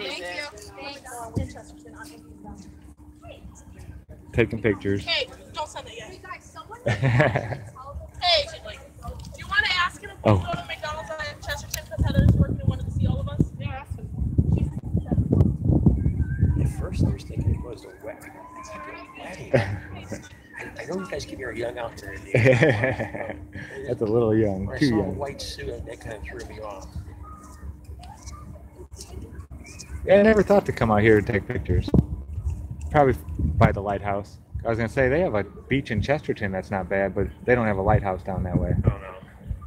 A: Taking pictures.
E: Hey, don't send it yet. Hey, do you want to ask him if we
A: Oh.
E: go to McDonald's at Chesterton because Heather's working and wanted to see all of us? Yeah, ask him.
B: At first, I was thinking it was a wedding. I know you guys keep your young out there.
A: That's a little young.
B: When I
A: Too
B: saw a
A: young.
B: white suit, that kind of threw me off.
A: Yeah, I never thought to come out here to take pictures. Probably by the lighthouse. I was gonna say they have a beach in Chesterton that's not bad, but they don't have a lighthouse down that way.
B: Oh no,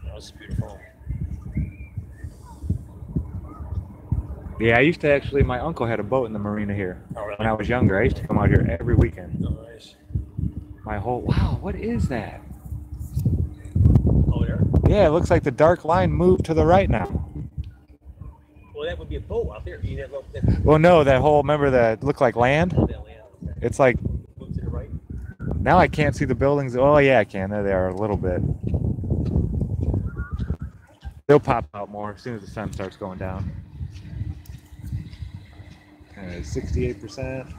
B: that was beautiful.
A: Yeah, I used to actually. My uncle had a boat in the marina here
B: Oh, really?
A: when I was younger. I used to come out here every weekend.
B: Oh, nice.
A: Wow, what is that?
B: Oh, there?
A: Yeah, it looks like the dark line moved to the right now.
B: Well, that would be a boat out there. You didn't know that
A: Well, no, that whole, remember that looked like land?
B: land. Okay.
A: It's like,
B: Move to the right.
A: now I can't see the buildings. Oh, yeah, I can. There they are a little bit. They'll pop out more as soon as the sun starts going down. 68%.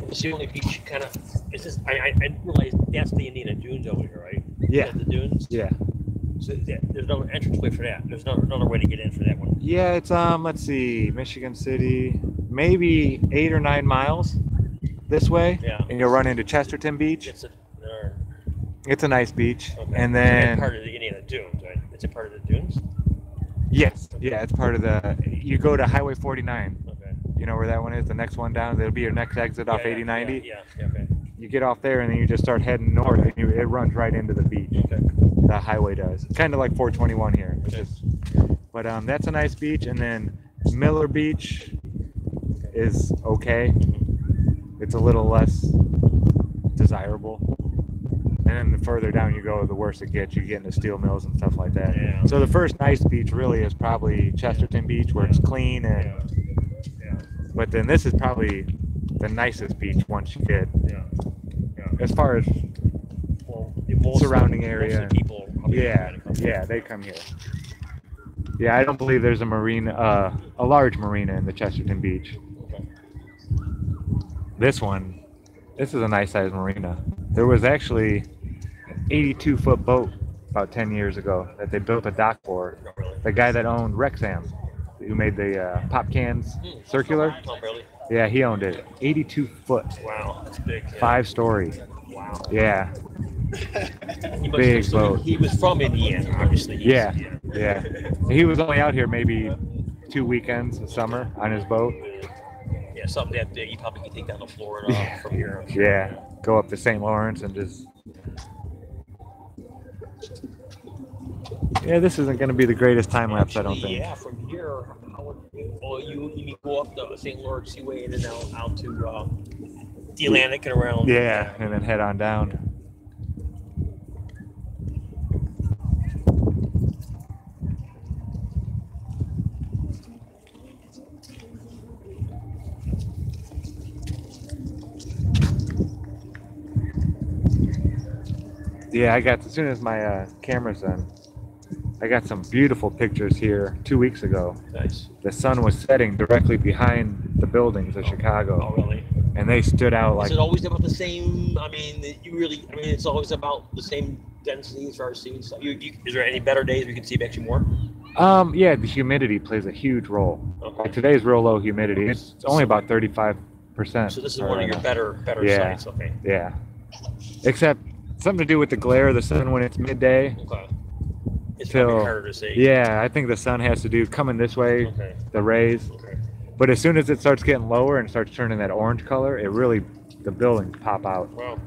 B: It's the only beach kind of. It's just, I realize that's the Indiana Dunes over here, right?
A: Yeah.
B: The dunes.
A: Yeah.
B: So there's no entranceway for that. There's no another way to get in for that one.
A: Yeah, it's let's see, Michigan City, maybe 8 or 9 miles this way.
B: Yeah.
A: And you'll run into Chesterton Beach.
B: It's
A: It's a nice beach.
B: okay.
A: And
B: So that's
A: then
B: part of the Indiana Dunes, right? It's a part of the dunes.
A: yes, yeah, it's part of the. You go to Highway 49.
B: Okay.
A: You know where that one is? The next one down. It'll be your next exit off 8090.
B: Yeah. Okay.
A: You get off there and then you just start heading north, and it runs right into the beach.
B: Okay.
A: The highway does. Kind of like 421 here. It's
B: Okay.
A: just, but that's a nice beach. And then Miller Beach is okay. It's a little less desirable. And then the further down you go, the worse it gets. You get into steel mills and stuff like that.
B: Yeah.
A: So the first nice beach really is probably Chesterton Beach, where it's clean and.
B: Yeah.
A: But then this is probably the nicest beach once you get
B: Yeah.
A: as far as
B: Well,
A: surrounding
B: most
A: area.
B: of the people.
A: yeah, they come here. Yeah, I don't believe there's a marina, a large marina in the Chesterton Beach.
B: Okay.
A: This is a nice sized marina. There was actually an 82-foot boat about 10 years ago that they built a dock for.
B: Not really.
A: The guy that owned Wrexham,
F: who made the pop cans circular.
B: Oh, really?
F: Yeah, he owned it. 82 foot,
B: Wow, that's big. Yeah.
F: 5-story.
B: Wow.
F: Yeah,
B: He must
F: big
B: still-
F: boat.
B: He was from Indiana, obviously.
F: Yeah, yeah. He was only out here maybe 2 weekends of summer on his boat.
B: Yeah, something that big. You probably could take down to Florida from here. I'm sure.
F: Yeah, go up to St. Lawrence and just. Yeah, this isn't going to be the greatest time lapse, I don't
B: Actually,
F: think.
B: Yeah, from here, you need to go up the St. Lawrence Seaway and then out to the Atlantic and around.
F: Yeah, and then head on down. Yeah, I got, as soon as my camera's done, I got some beautiful pictures here 2 weeks ago.
B: Nice.
F: The sun was setting directly behind the buildings of Chicago,
B: Oh, really?
F: and they stood out like.
B: Is it always about the same? I mean, it's always about the same density as far as seeing stuff. Is there any better days we can see actually more?
F: Yeah, the humidity plays a huge role.
B: Okay.
F: Like today's real low humidity. It's only about 35%.
B: So this is one of your better
F: Yeah.
B: sites. Okay.
F: Yeah. Except something to do with the glare of the sun when it's midday.
B: Okay. It's
F: Till-
B: probably harder to see.
F: Yeah, I think the sun has to do coming this way,
B: Okay.
F: the rays.
B: Okay.
F: But as soon as it starts getting lower and starts turning that orange color, it really, the buildings pop out.
B: Wow.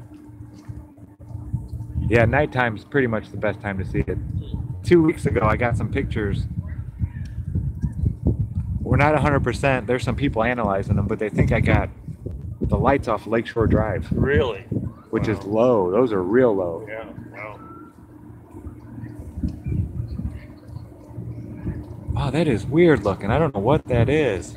F: Yeah, nighttime is pretty much the best time to see it. 2 weeks ago, I got some pictures. We're not 100%. There's some people analyzing them, but they think I got the lights off Lakeshore Drive,
B: Really?
F: which is low. Those are real low.
B: Yeah. Wow.
F: Oh, that is weird looking. I don't know what that is.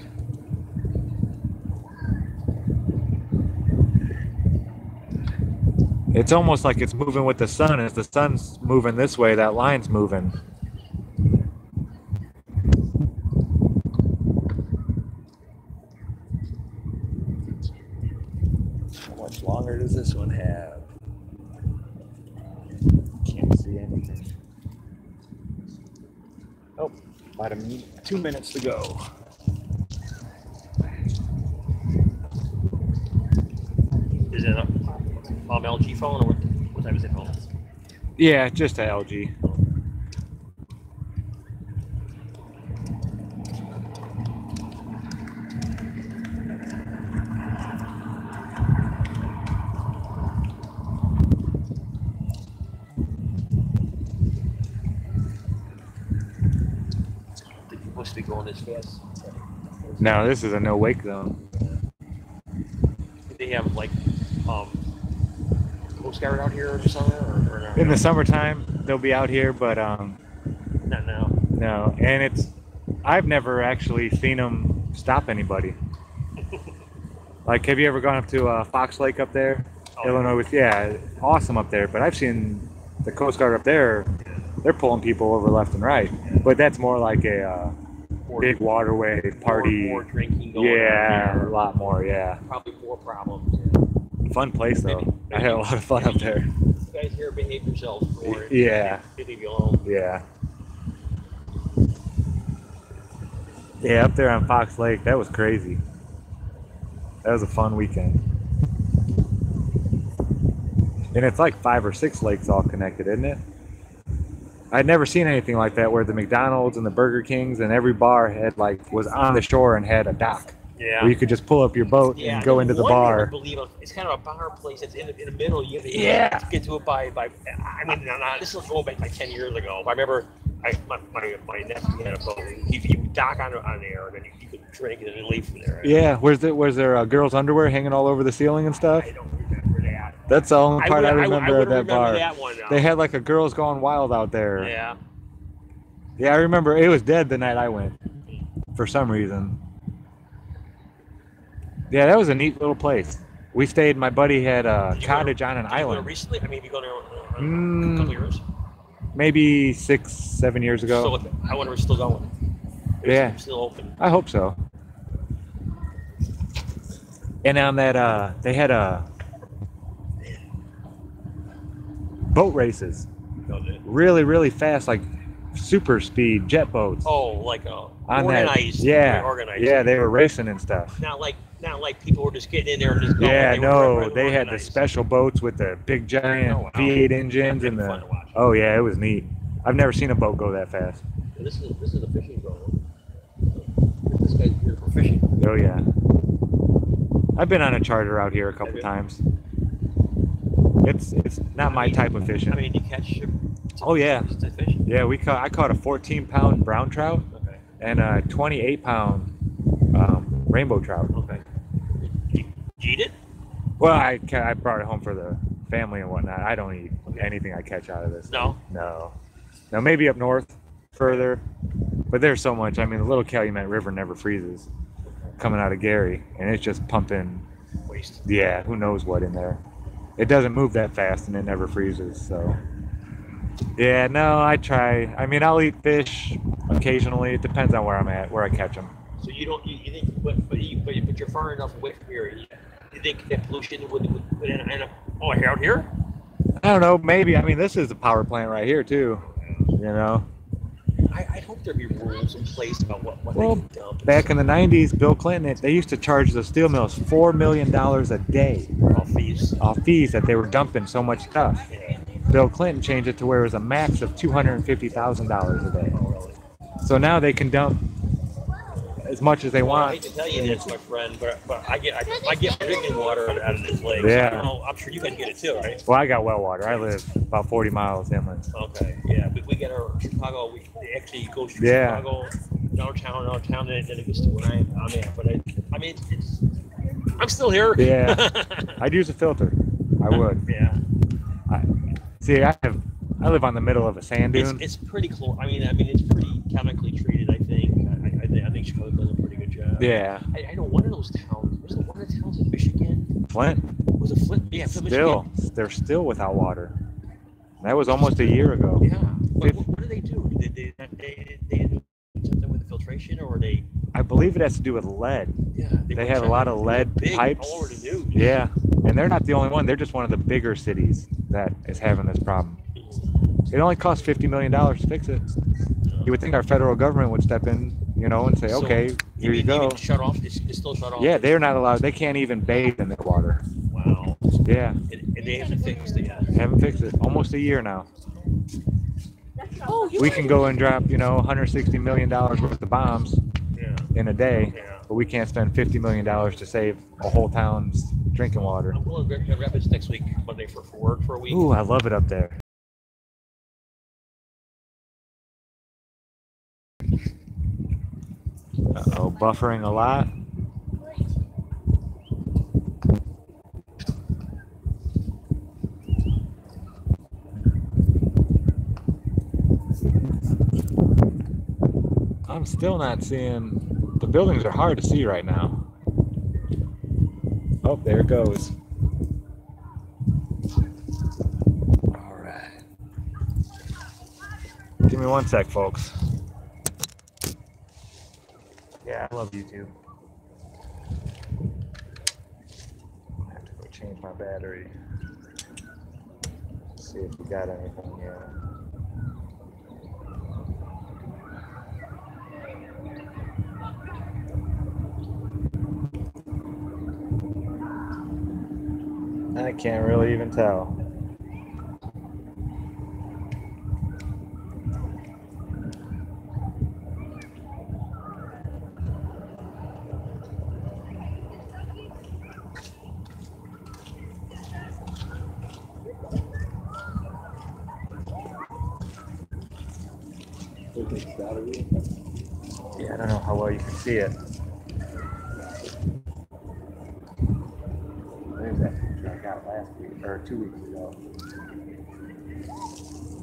F: It's almost like it's moving with the sun. As the sun's moving this way, that line's moving. How much longer does this one have? Can't see anything. Oh, about 2 minutes to go.
B: Is it a LG phone or what type is it phone?
F: Yeah, just a LG.
B: Think you must be going this fast.
F: No, this is a no wake zone.
B: They have like Coast Guard out here or something, or not?
F: In the summertime, they'll be out here, but
B: Not now.
F: no. And I've never actually seen them stop anybody. Like, have you ever gone up to Fox Lake up there,
B: Oh,
F: Illinois? Yeah, awesome up there. But I've seen the Coast Guard up there. They're pulling people over left and right. But that's more like a
B: More-
F: big waterway party.
B: More drinking going on
F: Yeah,
B: there.
F: a lot more. Yeah,
B: Probably more problems.
F: fun place though. I had a lot of fun up there.
B: You guys here behave yourselves for it.
F: Yeah.
B: They leave you alone.
F: Yeah. Yeah, up there on Fox Lake, that was crazy. That was a fun weekend. And it's like 5 or 6 lakes all connected, isn't it? I'd never seen anything like that where the McDonald's and the Burger Kings and every bar was on the shore and had a dock.
B: Yeah.
F: Where you could just pull up your boat and go into the
B: one
F: bar.
B: I believe it's kind of a bar place. It's in the middle. You have to get to it by. I mean, this is going back like 10 years ago. I remember my nephew had a boat. You dock on there, and then you could drink and then leave from there.
F: Yeah, was there girls' underwear hanging all over the ceiling and stuff?
B: I don't remember that.
F: That's the only part I remember of that
B: remember
F: bar.
B: that one,
F: They had like a Girls Gone Wild out there.
B: Yeah.
F: Yeah, I remember it was dead the night I went, for some reason. Yeah, that was a neat little place. We stayed, my buddy had a cottage on an
B: Did you go there
F: island.
B: recently? I mean, you go there a
F: Mm.
B: couple years.
F: Maybe 6, 7 years ago.
B: So I wonder if it's still going.
F: Yeah.
B: It's still open.
F: I hope so. And on that, they had boat races.
B: No, they-
F: Really, really fast, like super speed jet boats.
B: Oh, like
F: Organized.
B: organized.
F: Yeah, they were racing and stuff.
B: Not like people were just getting in there and just going.
F: Yeah,
B: were
F: they had the special boats with the big giant V8 engines and the. Oh yeah, it was neat. I've never seen a boat go that fast.
B: This is a fishing boat. This guy's here for fishing.
F: Oh yeah. I've been on a charter out here a couple times. It's not my type of fishing.
B: I mean, you catch.
F: Oh yeah.
B: Fish?
F: Yeah, I caught a 14-pound brown trout and a 28-pound rainbow trout.
B: Okay. You eat it?
F: Well, I brought it home for the family and whatnot. I don't eat anything I catch out of this.
B: No.
F: Now maybe up north, further, but there's so much. I mean, the Little Calumet River never freezes, coming out of Gary, and it's just pumping
B: Waste.
F: Yeah, who knows what in there. It doesn't move that fast, and it never freezes. So, yeah, no, I try. I mean, I'll eat fish occasionally. It depends on where I'm at, where I catch them.
B: So you don't, you think, but you're far enough away from here. You think that pollution would end up out here?
F: I don't know. Maybe. I mean, this is a power plant right here too. You know.
B: I hope there'd be rules in place about what
F: Well,
B: they can dump.
F: back in the '90s, Bill Clinton, they used to charge the steel mills $4 million a day off fees that they were dumping so much stuff.
B: Yeah.
F: Bill Clinton changed it to where it was a max of $250,000 a day. So now they can dump as much as they want.
B: I hate to tell you this, my friend, but I get drinking water out of this lake.
F: Yeah.
B: So I'm sure you guys get it too, right?
F: Well, I got well water. I live about 40 miles inland.
B: Okay. Yeah, we get our Chicago. We actually go through
F: Yeah.
B: Chicago, downtown, and then it gets to where I'm at. But I mean, I'm still here.
F: Yeah. I'd use a filter. I would.
B: Yeah.
F: I live on the middle of a sand dune.
B: It's pretty close. I mean, it's pretty chemically treated. I think. I think Chicago does a pretty good job.
F: Yeah.
B: I know one of those towns. Was it one of the towns in Michigan?
F: Flint.
B: Was it Flint? Yeah, Flint, Michigan.
F: They're still without water. That was almost a year ago.
B: Yeah. But what do they do? Did they do something with the filtration, or they?
F: I believe it has to do with lead.
B: Yeah.
F: They have a lot of lead
B: big,
F: pipes.
B: all over the news.
F: Yeah. And they're not the only one. They're just one of the bigger cities that is having this problem. It only costs $50 million to fix it. You would think our federal government would step in, and say, okay, here you go.
B: Shut off. It's still shut off.
F: Yeah, they're not allowed. They can't even bathe in the water.
B: Wow.
F: Yeah.
B: And they haven't fixed it yet.
F: Haven't fixed it. Almost a year now.
C: Oh,
F: We can go and drop, $160 million worth of bombs in a day, but we can't spend $50 million to save a whole town's drinking water.
B: I'm going to Grand Rapids next week, Monday for work for a week.
F: Ooh, I love it up there. Uh-oh, buffering a lot. I'm still not seeing, the buildings are hard to see right now. Oh, there it goes. All right. Give me 1 sec, folks. Yeah, I love YouTube. I have to go change my battery. See if we got anything yet. I can't really even tell. Yeah, I don't know how well you can see it. There's that picture I got last week, or 2 weeks ago.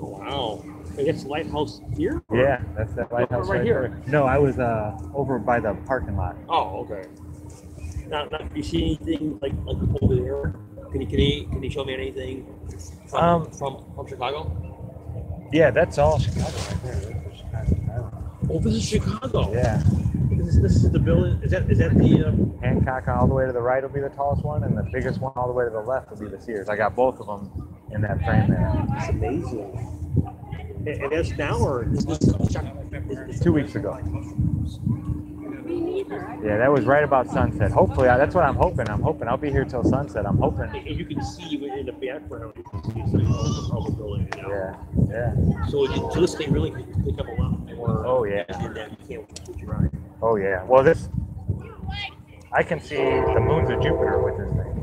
B: Wow. And it's Lighthouse here?
F: Yeah, that's that lighthouse
B: right here.
F: there. No, I was over by the parking lot.
B: Oh, okay. Now, you see anything like over there? Can you show me anything from Chicago?
F: Yeah, that's all Chicago right there. That's Chicago.
B: Oh, this is Chicago.
F: Yeah.
B: This is the building. Is that the?
F: Hancock all the way to the right will be the tallest one, and the biggest one all the way to the left will be the Sears. I got both of them in that frame there.
B: It's amazing. And that's now, or is this
F: 2 weeks ago. Yeah, that was right about sunset. Hopefully, that's what I'm hoping. I'm hoping I'll be here till sunset. I'm hoping.
B: And you can see in the background, you can see all the building. You know?
F: Yeah.
B: So this thing really can pick up a lot more.
F: Oh yeah.
B: Than that you can't with your eye.
F: Oh yeah. Well, I can see the moons of Jupiter with this thing.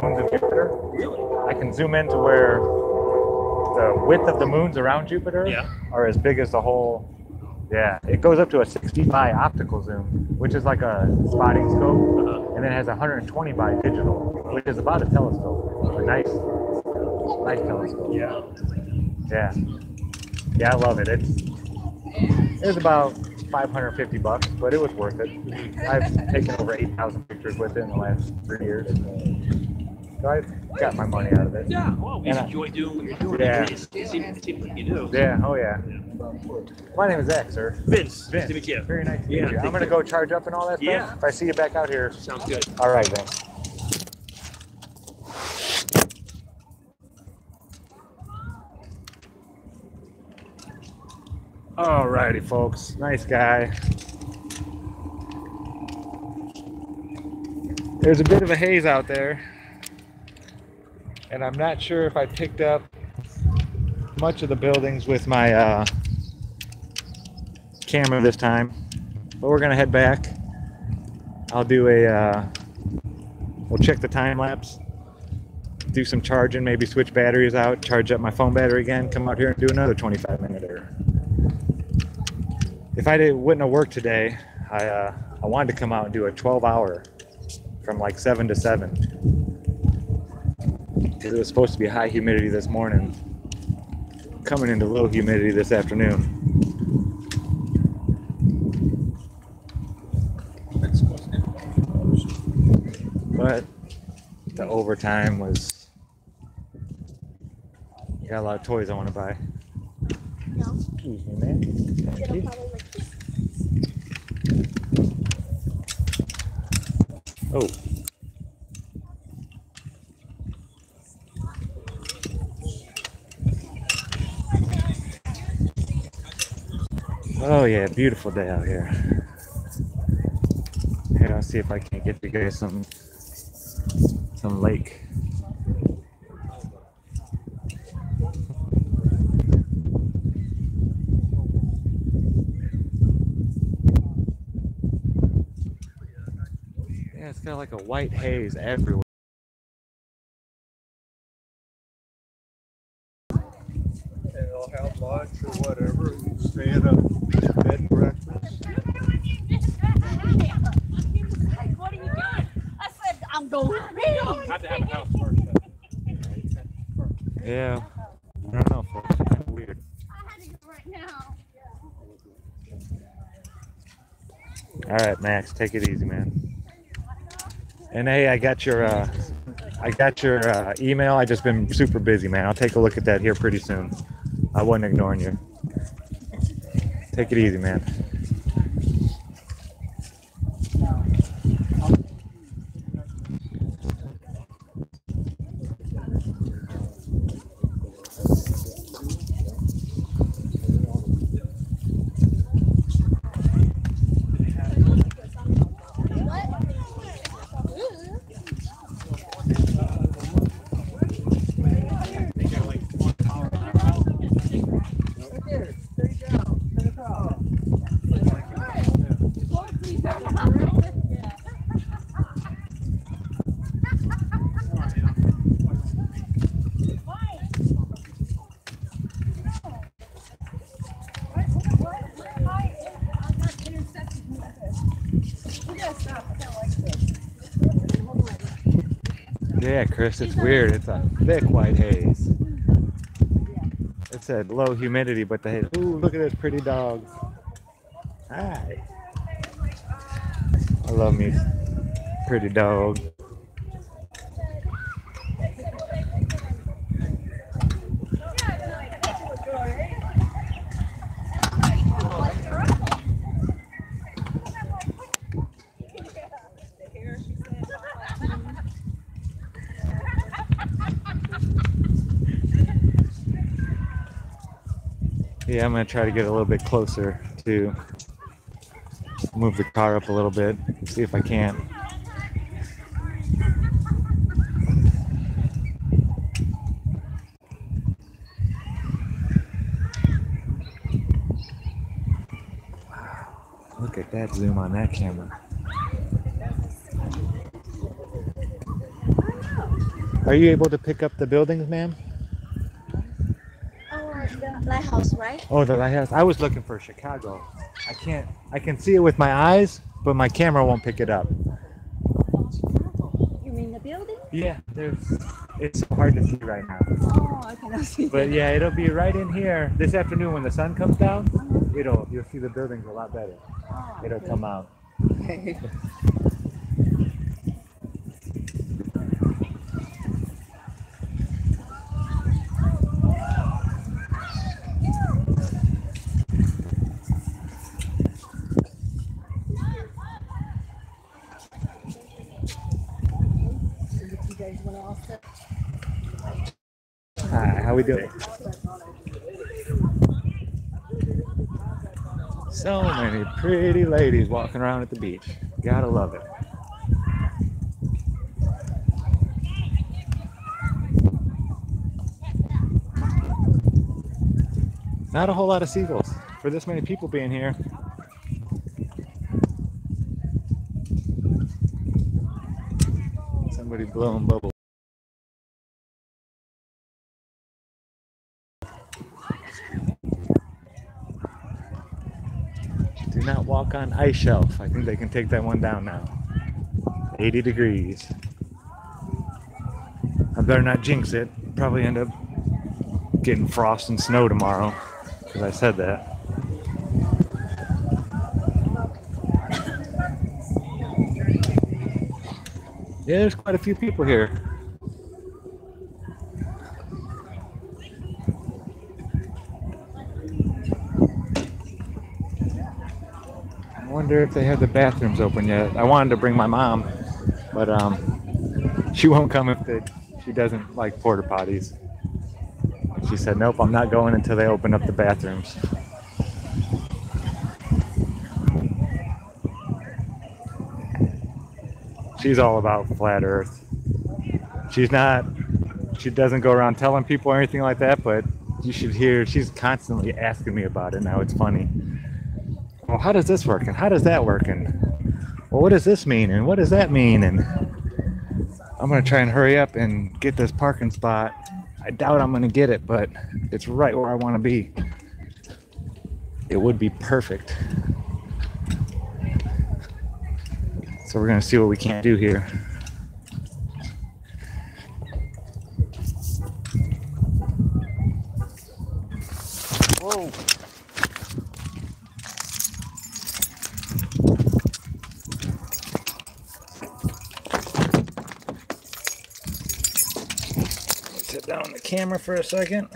F: Moons of Jupiter.
B: Really?
F: I can zoom into where the width of the moons around Jupiter are as big as the whole. Yeah, it goes up to a 60 by optical zoom, which is like a spotting scope, and then it has 120 by digital, which is about a telescope, a nice telescope. Yeah. I love it. It was about $550, but it was worth it. I've taken over 8,000 pictures with it in the last 3 years. So I got my money out of it.
B: Yeah, well, you enjoy doing what you're doing.
F: Yeah.
B: It seems like you do.
F: Yeah, oh yeah. My name is Zach, sir.
B: Vince.
F: Vince.
B: Nice to meet you.
F: Very nice to meet you. I'm going to go charge up and all that stuff.
B: Yeah.
F: If I see you back out here.
B: Sounds good.
F: All right, Vince. All righty, folks. Nice guy. There's a bit of a haze out there, and I'm not sure if I picked up much of the buildings with my camera this time, but we're gonna head back. I'll do we'll check the time lapse, do some charging, maybe switch batteries out, charge up my phone battery again, come out here and do another 25-minute error. If I wouldn't have worked today, I wanted to come out and do a 12-hour from like 7 to 7. Because it was supposed to be high humidity this morning, coming into low humidity this afternoon. But the overtime was, got a lot of toys I want to buy. Excuse me, man. Thank you. Oh. Oh yeah, beautiful day out here. Here, I'll see if I can't get you guys some lake. Yeah, it's got like a white haze everywhere.
G: And they'll have lunch or whatever, and stay at a bed and breakfast.
C: What are you doing? I said, I'm going.
B: Have to have a house first.
F: Yeah, I don't know, folks. It's kind of weird.
C: I had to go right now.
F: All right, Max, take it easy, man. And hey, I got your email. I just been super busy, man. I'll take a look at that here pretty soon. I wasn't ignoring you. Take it easy, man. Yeah, Chris, it's weird. It's a thick white haze. It said low humidity, but the haze. Ooh, look at this pretty dog. Hi. I love me pretty dog. Yeah, I'm gonna try to get a little bit closer to move the car up a little bit, see if I can. Wow, look at that zoom on that camera. Are you able to pick up the buildings, ma'am?
C: Oh, the lighthouse, right?
F: Oh, the lighthouse. I was looking for Chicago. I can see it with my eyes, but my camera won't pick it up.
C: You mean the building?
F: Yeah, it's so hard to see right now.
C: Oh, I cannot see.
F: But yeah, it'll be right in here this afternoon when the sun comes down. You'll see the buildings a lot better. It'll come out.
C: Okay.
F: Hi, how we doing? So many pretty ladies walking around at the beach. Gotta love it. Not a whole lot of seagulls for this many people being here. Somebody blowing bubbles. Do not walk on ice shelf. I think they can take that one down now. 80 degrees. I better not jinx it. Probably end up getting frost and snow tomorrow because I said that. Yeah, there's quite a few people here. I wonder if they have the bathrooms open yet. I wanted to bring my mom, but she won't come if she doesn't like porta potties. She said, nope, I'm not going until they open up the bathrooms. She's all about flat earth. She doesn't go around telling people or anything like that, but you should hear, she's constantly asking me about it now. It's funny. Well, how does this work? And how does that work? And well, what does this mean? And what does that mean? And I'm going to try and hurry up and get this parking spot. I doubt I'm going to get it, but it's right where I want to be. It would be perfect. So we're going to see what we can't do here. Whoa. Sit down on the camera for a second.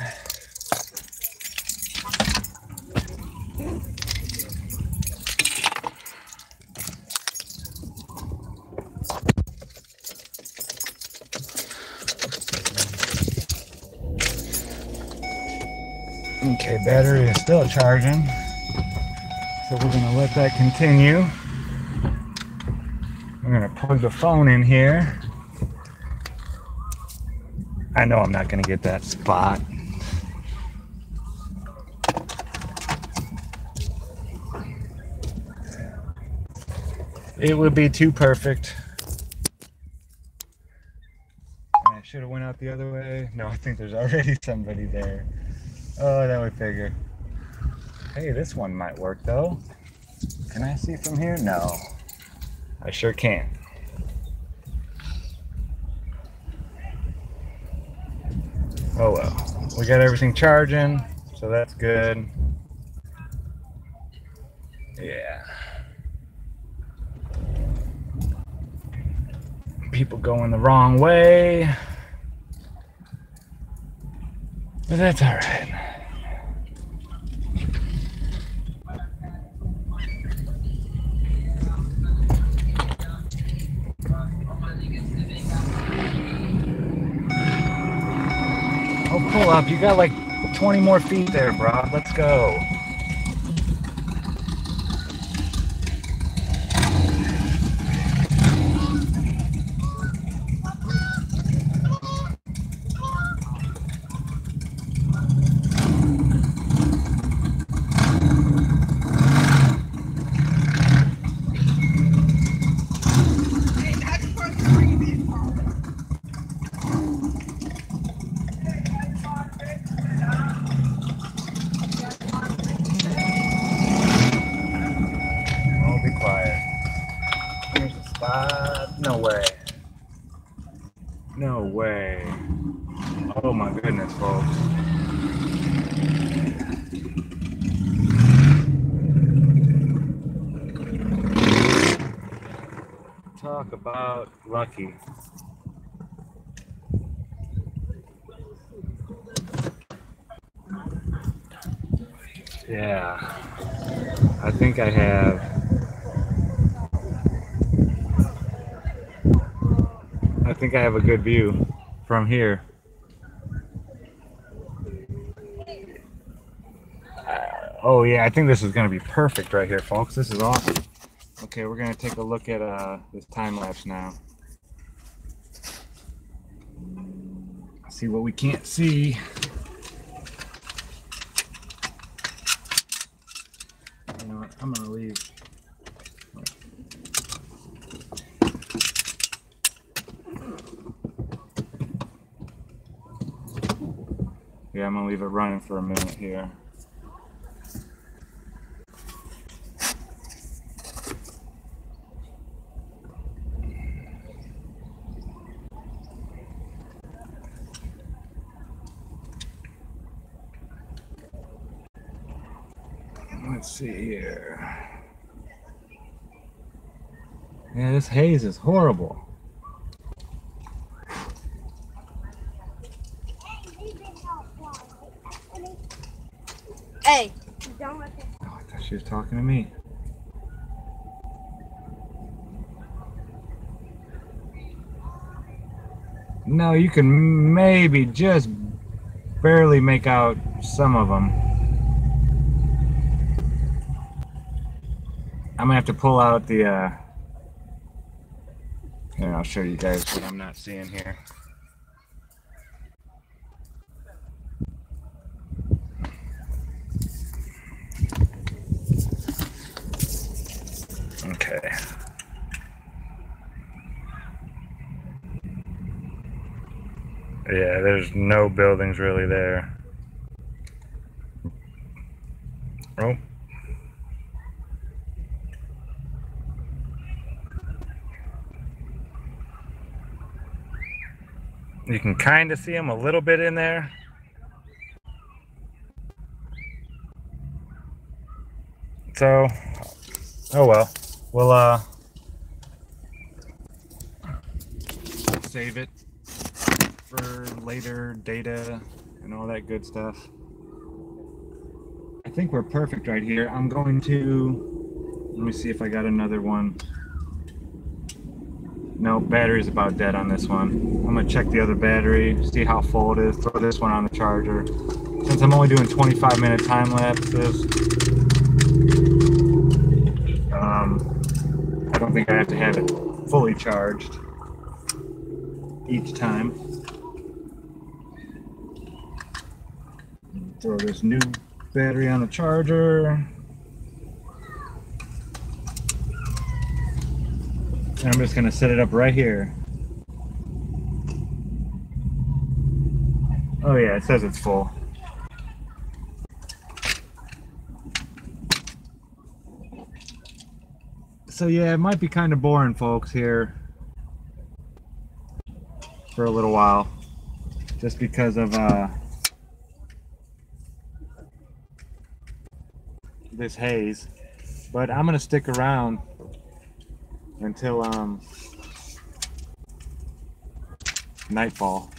F: Okay, battery is still charging, so we're gonna let that continue. We're gonna plug the phone in here. I know I'm not gonna get that spot. It would be too perfect. I should have went out the other way. No, I think there's already somebody there. Oh, that would figure. Hey, this one might work though. Can I see from here? No. I sure can't. Oh well. We got everything charging, so that's good. Yeah. People going the wrong way. But that's all right. Oh, pull up. You got like 20 more feet there, bro. Let's go. Oh, be quiet. Here's the spot. No way. No way. Oh my goodness, folks. Talk about lucky. Yeah. I think I have a good view from here. Oh yeah, I think this is going to be perfect right here, folks. This is awesome. Okay, we're going to take a look at this time lapse now. See what we can't see. You know what? I'm going to leave. Yeah, I'm going to leave it running for a minute here. Let's see here. Yeah, this haze is horrible.
E: Hey.
F: Oh, I thought she was talking to me. No, you can maybe just barely make out some of them. I'm gonna have to pull out the here, I'll show you guys what I'm not seeing here. Okay. Yeah, there's no buildings really there. Oh. You can kind of see them a little bit in there. So, oh well. We'll save it for later data and all that good stuff. I think we're perfect right here. I'm going to, let me see if I got another one. No, battery's about dead on this one. I'm gonna check the other battery, see how full it is, throw this one on the charger. Since I'm only doing 25-minute time lapses, I don't think I have to have it fully charged each time. Throw this new battery on the charger. And I'm just going to set it up right here. Oh yeah, it says it's full. So yeah, it might be kind of boring, folks, here for a little while, just because of this haze. But I'm gonna stick around until nightfall,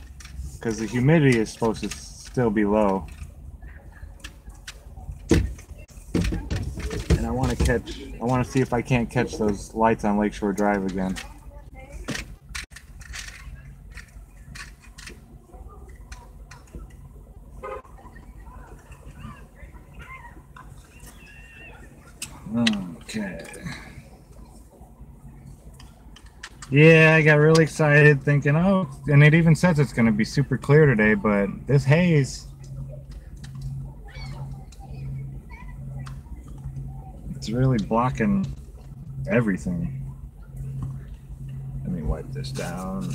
F: because the humidity is supposed to still be low. And I want to see if I can't catch those lights on Lakeshore Drive again.
A: Okay. Yeah, I got really excited thinking, oh, and it even says it's going to be super clear today, but this haze, it's really blocking everything. Let me wipe this down.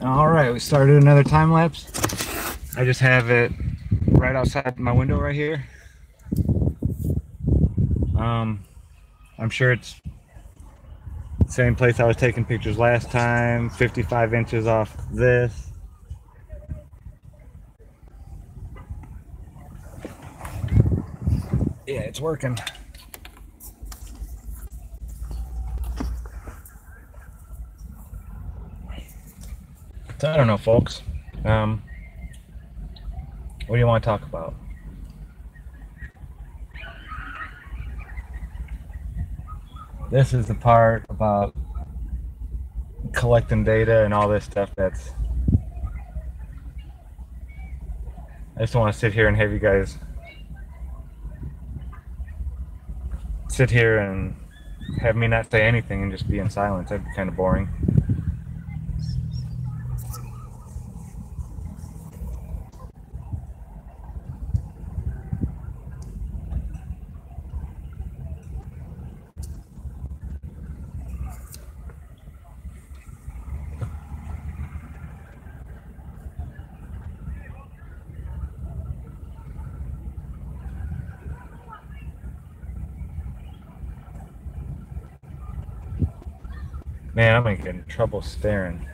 A: All right, we started another time lapse. I just have it right outside my window right here. I'm sure it's the same place I was taking pictures last time, 55 inches off this. Yeah, it's working. So I don't know, folks. What do you want to talk about? This is the part about collecting data and all this stuff that's... I just don't want to sit here and have you guys sit here and have me not say anything and just be in silence. That'd be kind of boring. Man, I'm getting trouble staring.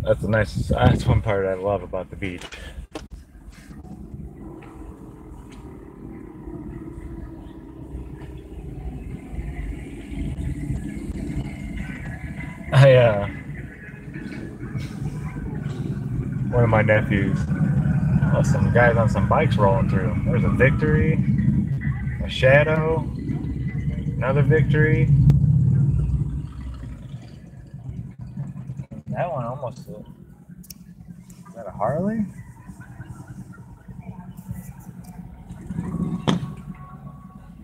A: That's one part I love about the beach. One of my nephews, some guys on some bikes rolling through. There's a Victory, a Shadow, another Victory. That one almost, is that a Harley?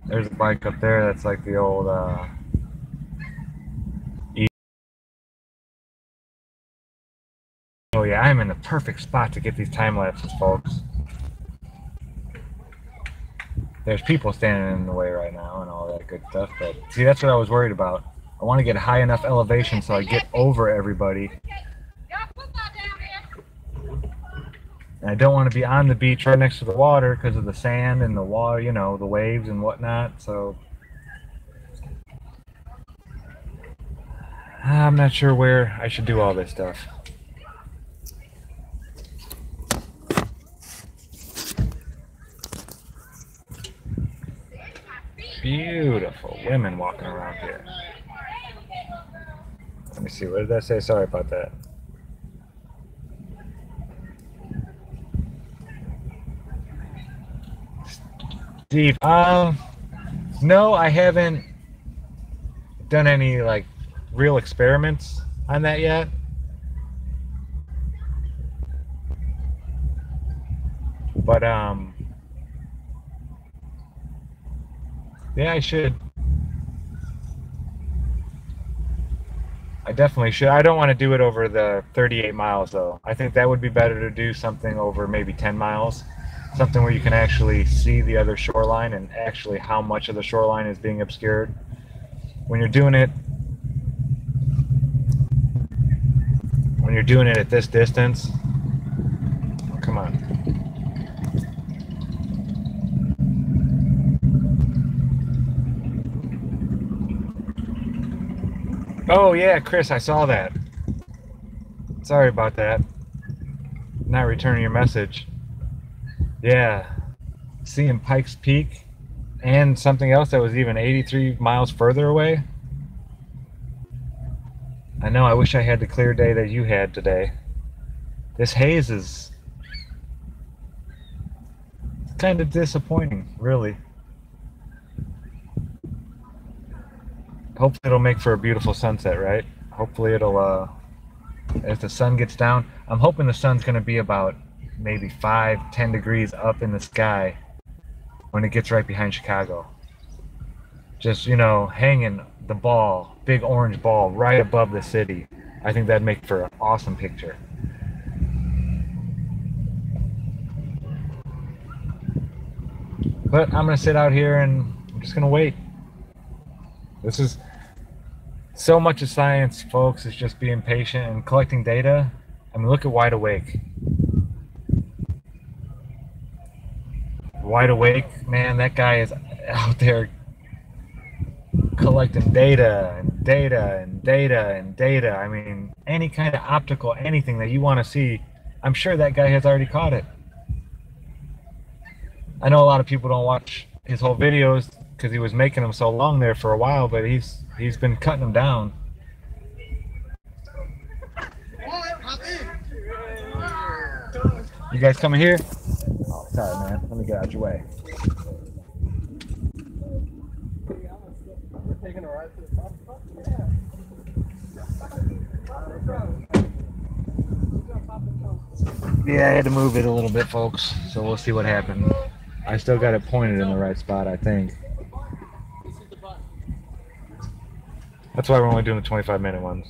A: There's a bike up there that's like the old Oh yeah, I'm in the perfect spot to get these time lapses, folks. There's people standing in the way right now and all that good stuff, but see, that's what I was worried about. I want to get high enough elevation so I get over everybody. And I don't want to be on the beach right next to the water because of the sand and the water, you know, the waves and whatnot, so I'm not sure where I should do all this stuff. Beautiful women walking around here. Let me see, what did I say? Sorry about that. Steve, no, I haven't done any like real experiments on that yet. But yeah, I should. I definitely should. I don't want to do it over the 38 miles though. I think that would be better to do something over maybe 10 miles. Something where you can actually see the other shoreline and actually how much of the shoreline is being obscured. When you're
F: you're doing it at this distance, come on. Oh yeah, Chris, I saw that. Sorry about that. Not returning your message. Yeah, seeing Pikes Peak and something else that was even 83 miles further away. I know, I wish I had the clear day that you had today. This haze is kind of disappointing, really. Hopefully it'll make for a beautiful sunset, right? Hopefully it'll, as the sun gets down, I'm hoping the sun's going to be about maybe 5-10 degrees up in the sky when it gets right behind Chicago. Just, you know, hanging the ball, big orange ball right above the city. I think that'd make for an awesome picture. But I'm going to sit out here and I'm just going to wait. This is so much of science, folks, is just being patient and collecting data. I mean, look at Wide Awake. Wide Awake, man, that guy is out there collecting data and data and data and data. I mean, any kind of optical, anything that you want to see, I'm sure that guy has already caught it. I know a lot of people don't watch his whole videos because he was making them so long there for a while, but he's been cutting them down. You guys coming here? Oh, sorry, man. Let me get out your way. Yeah, I had to move it a little bit, folks, so we'll see what happens. I still got it pointed in the right spot, I think. That's why we're only doing the 25-minute ones.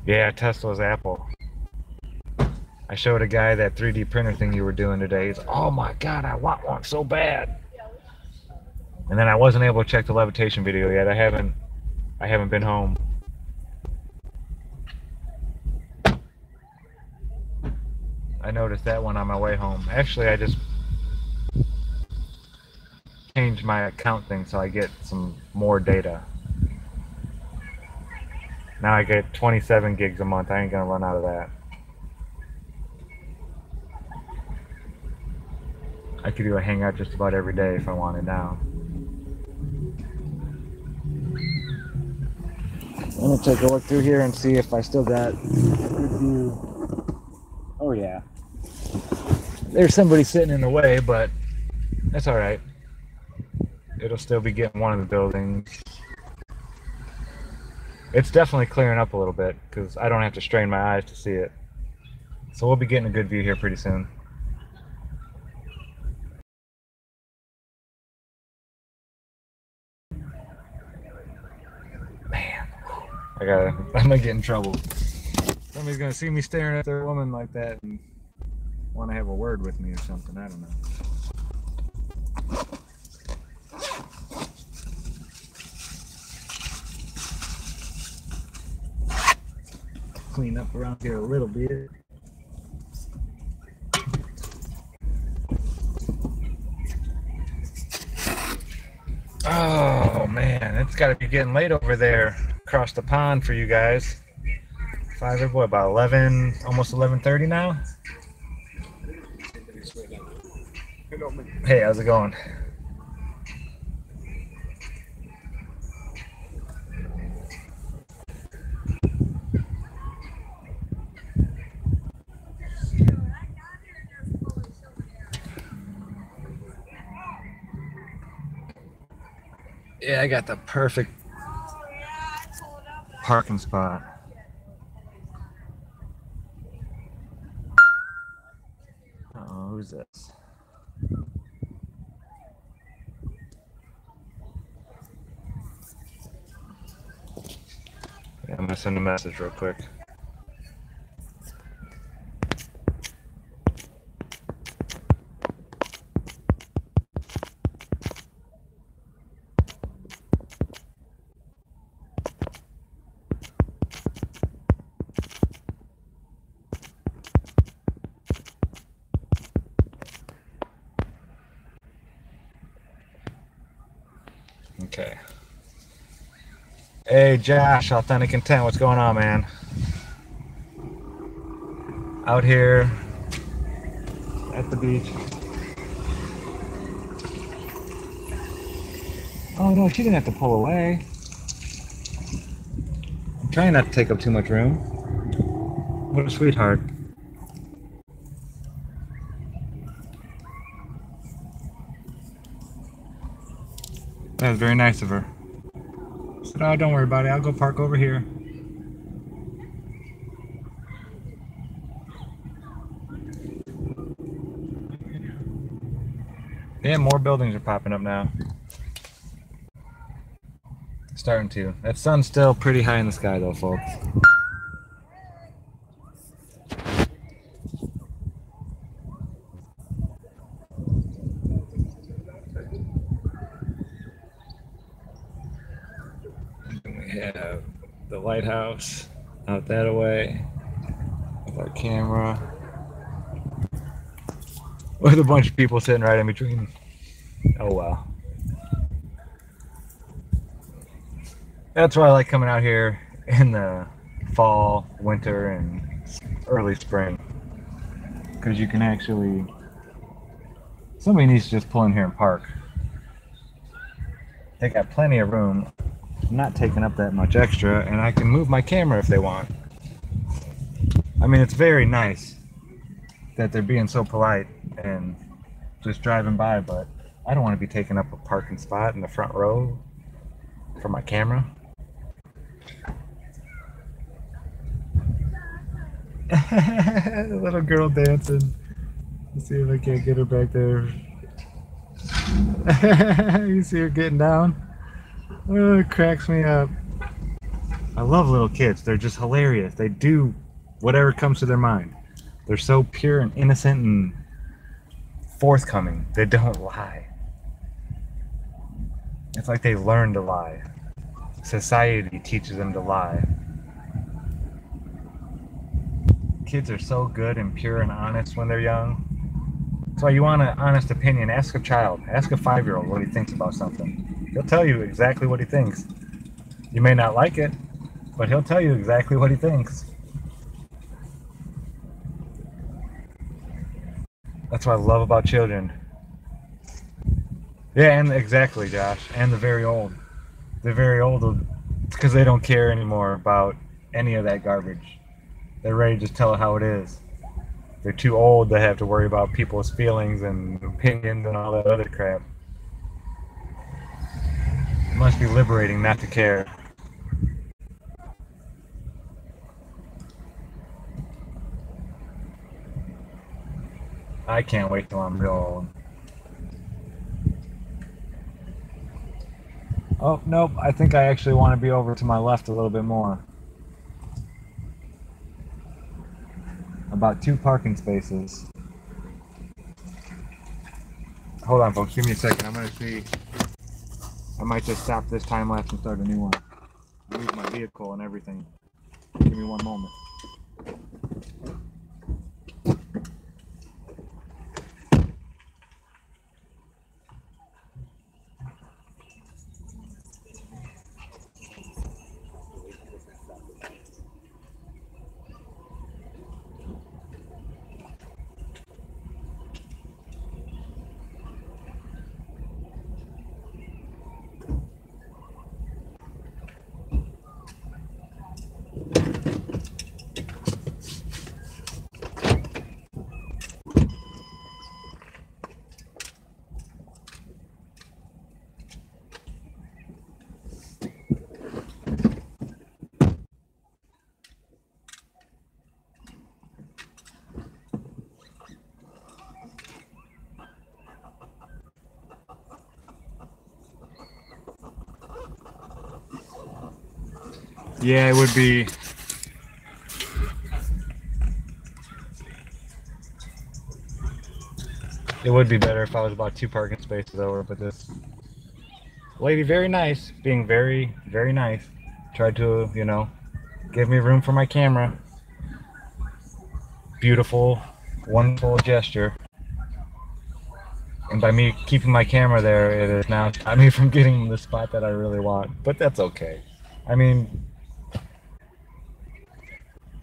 F: Yeah, Tesla's Apple. I showed a guy that 3D printer thing you were doing today. He's, oh my God, I want one so bad. And then I wasn't able to check the levitation video yet. I haven't been home. I noticed that one on my way home. Actually, I just changed my account thing so I get some more data. Now I get 27 gigs a month. I ain't gonna run out of that. I could do a hangout just about every day if I wanted now. I'm gonna take a look through here and see if I still got a good view. Oh yeah. There's somebody sitting in the way, but that's alright. It'll still be getting one of the buildings. It's definitely clearing up a little bit because I don't have to strain my eyes to see it. So we'll be getting a good view here pretty soon. Man, I might get in trouble. Somebody's gonna see me staring at their woman like that and want to have a word with me or something. I don't know. Clean up around here a little bit. Oh man, it's got to be getting late over there across the pond for you guys. What, about 11, almost 11:30 now? Hey, how's it going? Yeah, I got the perfect parking spot. Uh-oh, who's this? Yeah, I'm gonna send a message real quick. Okay. Hey, Josh, Authentic Intent, what's going on, man? Out here at the beach. Oh no, she didn't have to pull away. I'm trying not to take up too much room. What a sweetheart. That was very nice of her. I said, oh, don't worry about it. I'll go park over here. Yeah, more buildings are popping up now. Starting to. That sun's still pretty high in the sky though, folks. We have the lighthouse out that way with our camera. With a bunch of people sitting right in between. Oh wow. That's why I like coming out here in the fall, winter, and early spring. Because you can actually... Somebody needs to just pull in here and park. They got plenty of room, not taking up that much extra, and I can move my camera if they want. I mean, it's very nice that they're being so polite and just driving by, but I don't want to be taking up a parking spot in the front row for my camera. The little girl dancing. Let's see if I can't get her back there. You see her getting down? Oh, it cracks me up. I love little kids. They're just hilarious. They do whatever comes to their mind. They're so pure and innocent and forthcoming. They don't lie. It's like they learn to lie. Society teaches them to lie. Kids are so good and pure and honest when they're young. So you want an honest opinion, ask a child. Ask a 5-year-old what he thinks about something. He'll tell you exactly what he thinks. You may not like it, but he'll tell you exactly what he thinks. That's what I love about children. Yeah, and exactly, Josh. And the very old. The very old, because they don't care anymore about any of that garbage. They're ready to just tell it how it is. They're too old to have to worry about people's feelings and opinions and all that other crap. It must be liberating not to care. I can't wait till I'm real old. Oh, nope. I think I actually want to be over to my left a little bit more. About 2 parking spaces. Hold on, folks. Give me a second. I'm going to see. I might just stop this time lapse and start a new one. Move my vehicle and everything. Give me one moment. Yeah, it would be. It would be better if I was about 2 parking spaces over, but this lady, very nice, being very, very nice, tried to, you know, give me room for my camera. Beautiful, wonderful gesture. And by me keeping my camera there, it has now stopped me from getting the spot that I really want. But that's okay. I mean,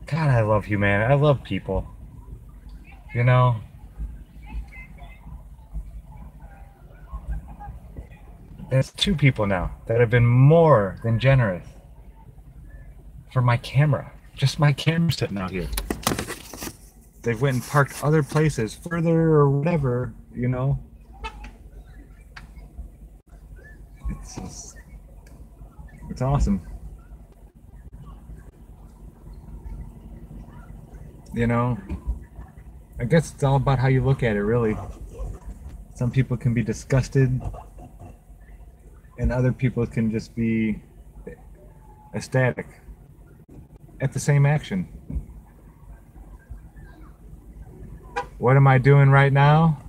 F: God, I love humanity. I love people. You know? There's 2 people now that have been more than generous for my camera. Just my camera sitting out here. They've went and parked other places further or whatever, you know? It's awesome. You know? I guess it's all about how you look at it, really. Some people can be disgusted, and other people can just be ecstatic at the same action. What am I doing right now?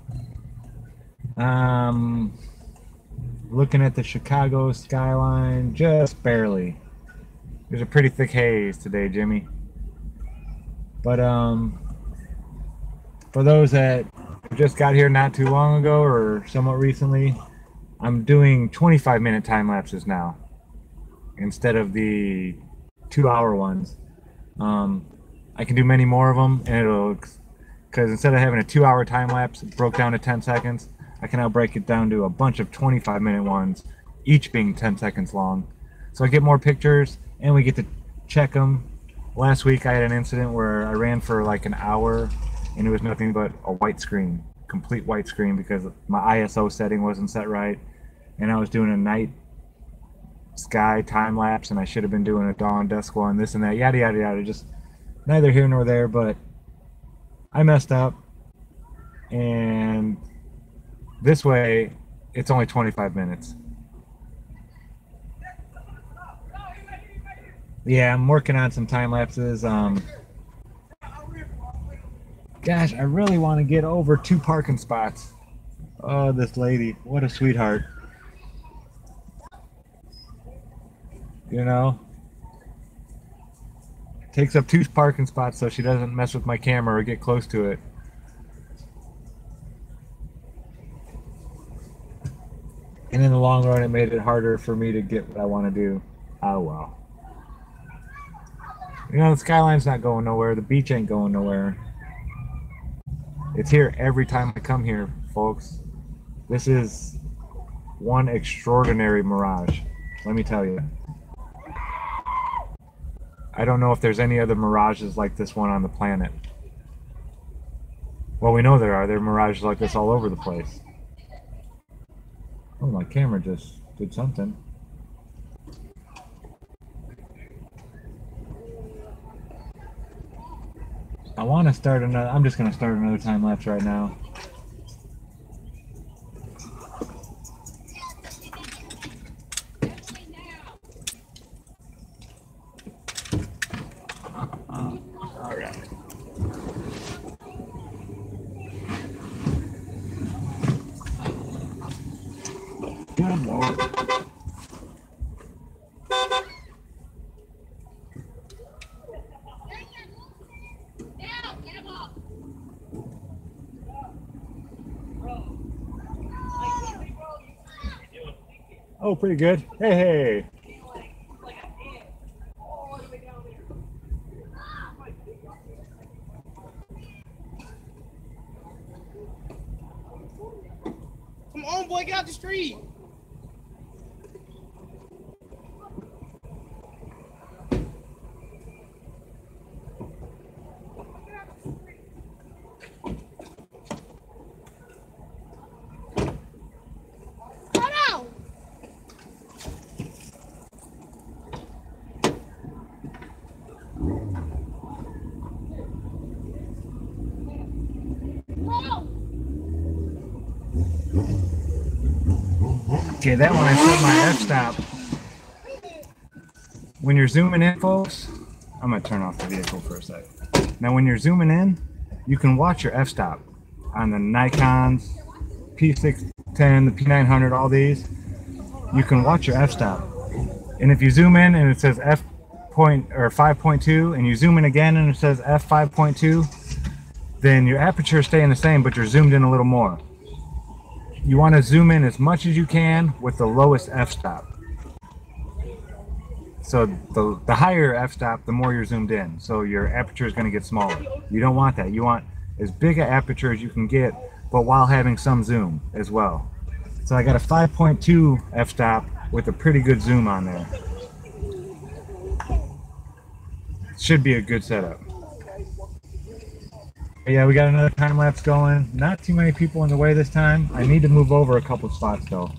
F: Looking at the Chicago skyline, just barely. There's a pretty thick haze today, Jimmy. But for those that just got here not too long ago or somewhat recently, I'm doing 25-minute time lapses now instead of the 2-hour ones. I can do many more of them, and it'll, because instead of having a 2-hour time lapse broke down to 10 seconds, I can now break it down to a bunch of 25-minute ones, each being 10 seconds long. So I get more pictures, and we get to check them. Last week I had an incident where I ran for like an hour, and it was nothing but a white screen, complete white screen, because my ISO setting wasn't set right, and I was doing a night sky time lapse, and I should have been doing a dawn dusk one, this and that, yada yada yada. Just neither here nor there, but I messed up, and this way it's only 25 minutes. Yeah, I'm working on some time lapses. Gosh, I really want to get over 2 parking spots. Oh, this lady, what a sweetheart. You know, takes up 2 parking spots so she doesn't mess with my camera or get close to it. And in the long run, it made it harder for me to get what I want to do. Oh well. You know, the skyline's not going nowhere. The beach ain't going nowhere. It's here every time I come here, folks. This is one extraordinary mirage, let me tell you. I don't know if there's any other mirages like this one on the planet. Well, we know there are. There are mirages like this all over the place. Oh, my camera just did something. I want to start another. I'm just going to start another time lapse right now. All right. Good Lord. Oh, pretty good. Hey, hey.
D: Come on, boy, get out the street.
F: Okay, that one I set my f-stop. When you're zooming in, folks, I'm going to turn off the vehicle for a sec. Now, when you're zooming in, you can watch your f-stop on the Nikons, P610, the P900, all these. You can watch your f-stop. And if you zoom in and it says f point or 5.2, and you zoom in again and it says f5.2, then your aperture is staying the same, but you're zoomed in a little more. you want to zoom in as much as you can with the lowest f-stop. So the higher your f-stop, the more you're zoomed in. So your aperture is going to get smaller. You don't want that. You want as big an aperture as you can get, but while having some zoom as well. So I got a 5.2 f-stop with a pretty good zoom on there. Should be a good setup. Yeah, we got another time lapse going. Not too many people in the way this time. I need to move over a couple spots though.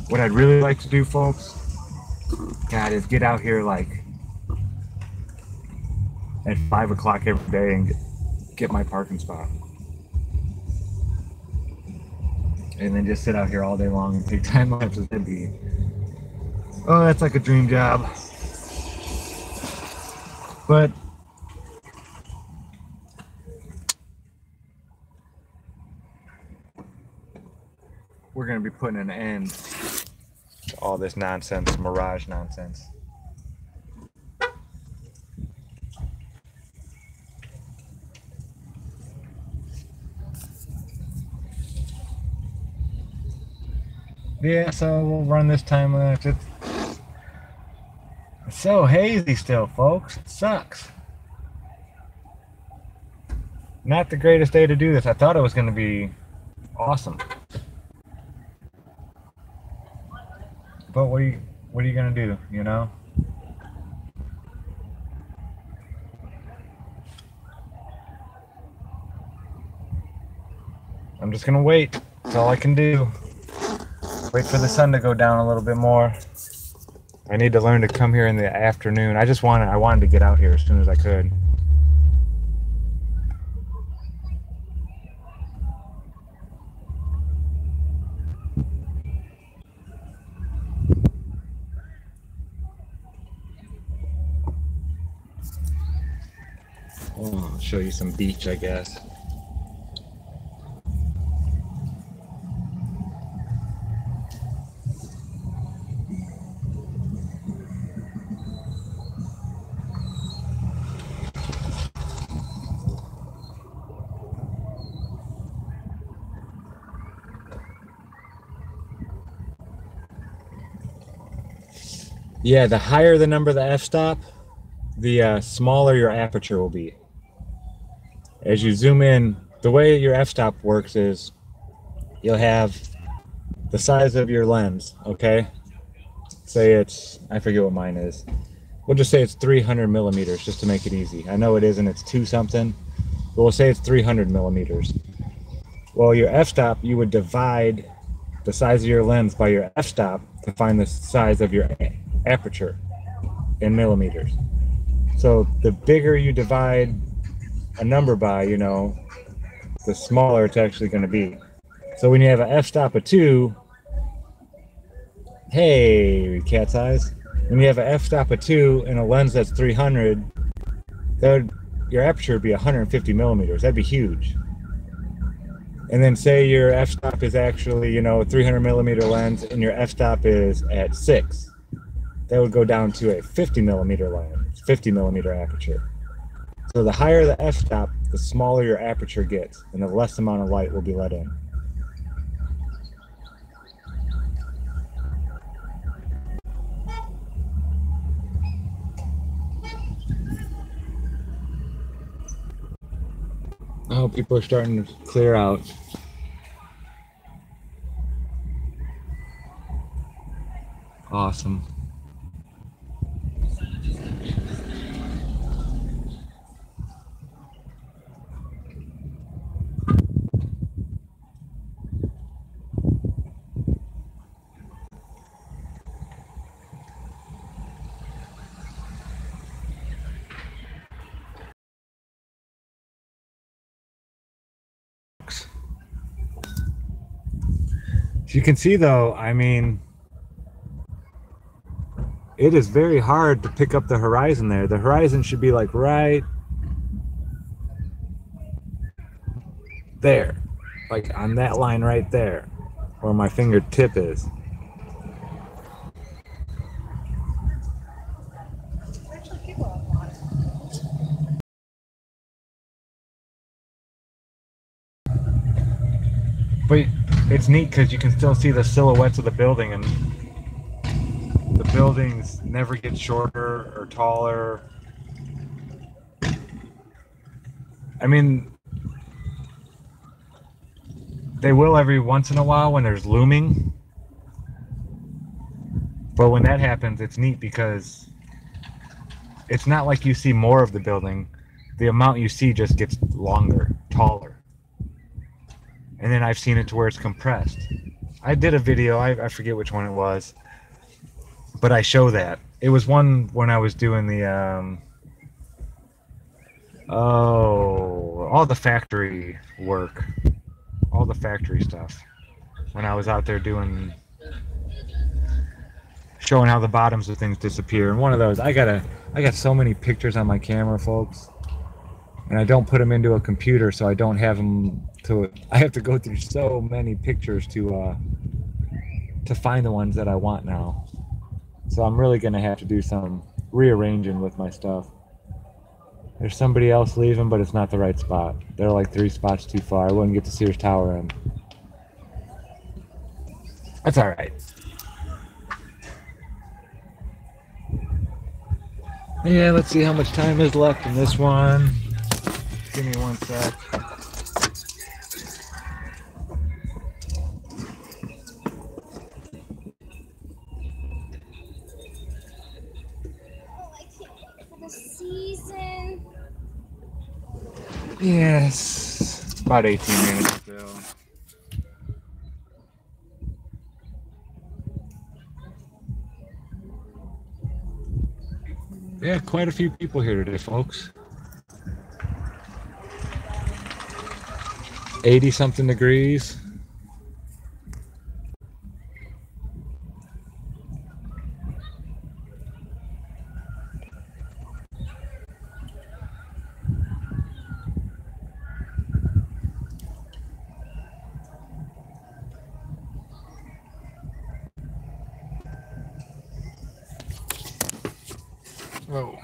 F: What I'd really like to do, folks, God, is get out here like at 5 o'clock every day and get my parking spot. And then just sit out here all day long and take time lapses. That'd be, oh, that's like a dream job. But we're going to be putting an end to all this nonsense, mirage nonsense. Yeah, so we'll run this time lapse. It's so hazy still, folks. It sucks. Not the greatest day to do this. I thought it was going to be awesome. But what are you going to do, you know? I'm just going to wait. That's all I can do. Wait for the sun to go down a little bit more. I need to learn to come here in the afternoon. I wanted to get out here as soon as I could. Oh, I'll show you some beach, I guess. Yeah, the higher the number of the f-stop, the smaller your aperture will be. As you zoom in, the way your f-stop works is you'll have the size of your lens, okay? Say it's, I forget what mine is. We'll just say it's 300 millimeters just to make it easy. I know it isn't, it's 2 something, but we'll say it's 300 millimeters. Well, your f-stop, you would divide the size of your lens by your f-stop to find the size of your aperture in millimeters. So the bigger you divide a number by, you know, the smaller it's actually going to be. So when you have an f-stop of 2, hey, cat's eyes. When you have an f-stop of 2 and a lens that's 300, your aperture would be 150 millimeters. That'd be huge. And then say your f-stop is actually, you know, a 300 millimeter lens and your f-stop is at 6. That would go down to a 50 millimeter lens, 50 millimeter aperture. So the higher the f-stop, the smaller your aperture gets, and the less amount of light will be let in. Oh, people are starting to clear out. Awesome. As you can see though, I mean, it is very hard to pick up the horizon there. The horizon should be like right there, like on that line right there, where my fingertip is. But it's neat because you can still see the silhouettes of the building, and the buildings never get shorter or taller. I mean, they will every once in a while when there's looming. But when that happens, it's neat because it's not like you see more of the building. The amount you see just gets longer, taller. And then I've seen it to where it's compressed. I did a video, I forget which one it was, but I show that. It was one when I was doing the, all the factory work, all the factory stuff. When I was out there doing, showing how the bottoms of things disappear. And one of those, I got so many pictures on my camera, folks. And I don't put them into a computer, so I don't have them to. I have to go through so many pictures to find the ones that I want now. So I'm really gonna have to do some rearranging with my stuff. There's somebody else leaving, but it's not the right spot. They're like 3 spots too far. I wouldn't get to Sears Tower, and that's all right. Yeah, let's see how much time is left in this one. Give me 1 sec.
E: For the season.
F: Yes, about 18 minutes still. Yeah, quite a few people here today, folks. 80-something degrees. Whoa.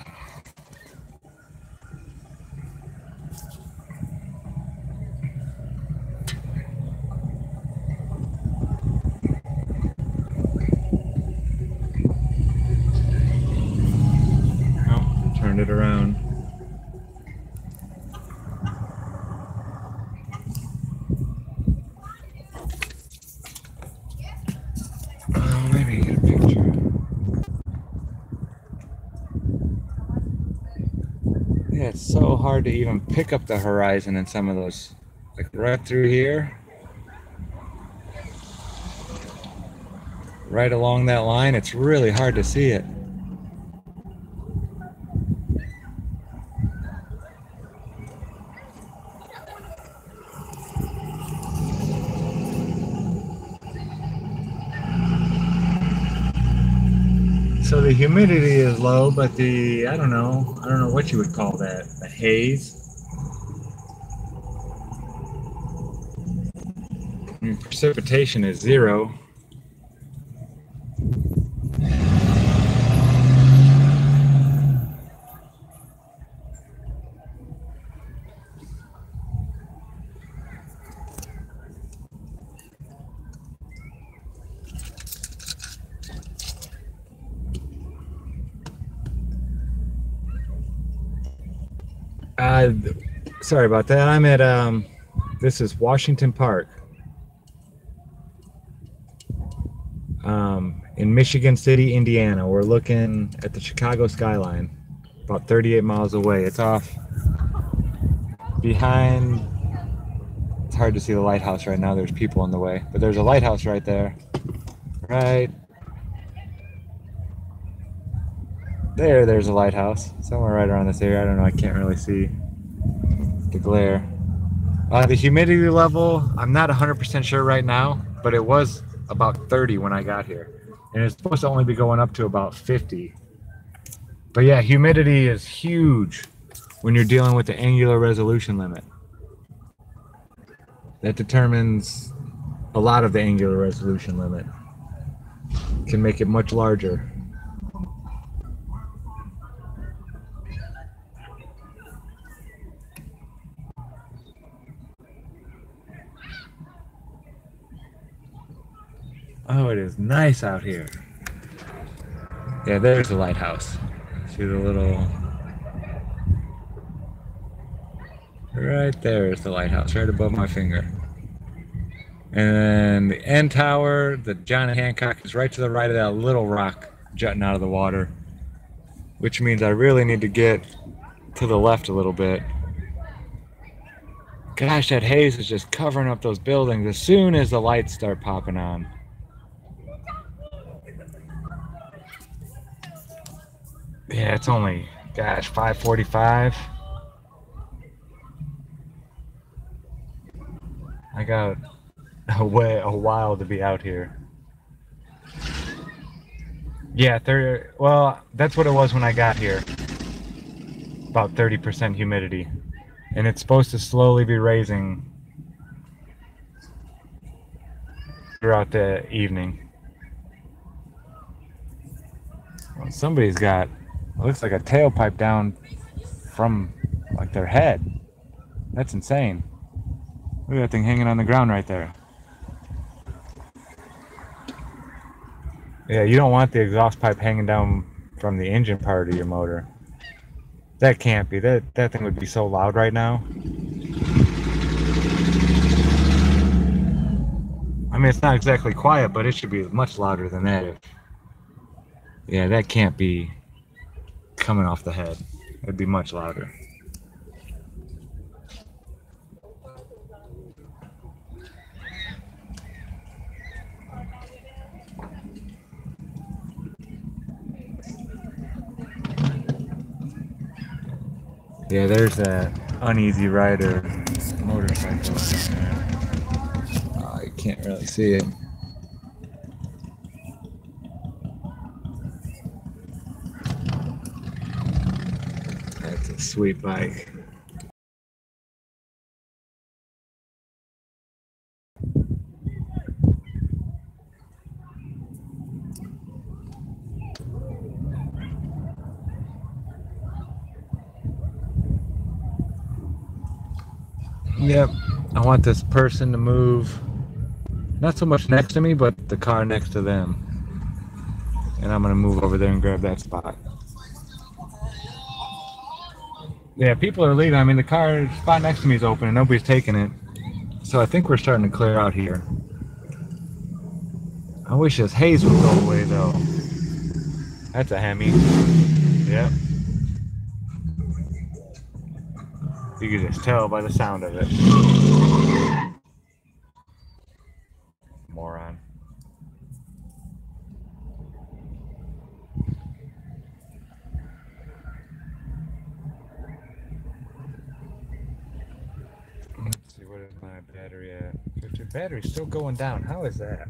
F: Oh, turned it around. Oh, maybe get a picture. Yeah, it's so hard to even pick up the horizon in some of those. Like right through here. Right along that line, it's really hard to see it. So the humidity is low, but the, I don't know what you would call that, the haze. Precipitation is 0. Sorry about that. I'm at, this is Washington Park. In Michigan City, Indiana. We're looking at the Chicago skyline, about 38 miles away. It's off behind, it's hard to see the lighthouse right now. There's people in the way, but there's a lighthouse right there. Right there, there's a lighthouse. Somewhere right around this area. I don't know, I can't really see the glare. The humidity level, I'm not 100% sure right now, but it was about 30 when I got here. And it's supposed to only be going up to about 50. But yeah, humidity is huge when you're dealing with the angular resolution limit. That determines a lot of the angular resolution limit. Can make it much larger. Oh, it is nice out here. Yeah, there's the lighthouse. See the little... Right there is the lighthouse, right above my finger. And then the end tower, the John Hancock, is right to the right of that little rock jutting out of the water. Which means I really need to get to the left a little bit. Gosh, that haze is just covering up those buildings as soon as the lights start popping on. Yeah, it's only, gosh, 5:45. I got a while to be out here. Yeah, well, that's what it was when I got here. About 30% humidity. And it's supposed to slowly be raising throughout the evening. Well, somebody's got, it looks like a tailpipe down from like their head. That's insane. Look at that thing hanging on the ground right there. Yeah, you don't want the exhaust pipe hanging down from the engine part of your motor. That can't be. That thing would be so loud right now. I mean, it's not exactly quiet, but it should be much louder than that. Yeah, that can't be coming off the head. It'd be much louder. Yeah, there's that uneasy rider motorcycle. Oh, you can't really see it. That's a sweet bike. Yep, I want this person to move, not so much next to me, but the car next to them. And I'm gonna move over there and grab that spot. Yeah, people are leaving. I mean, the car spot next to me is open and nobody's taking it. So I think we're starting to clear out here. I wish this haze would go away though. That's a Hemi. Yep. You can just tell by the sound of it. Moron. Let's see, what is my battery at? 50. Battery's still going down. How is that?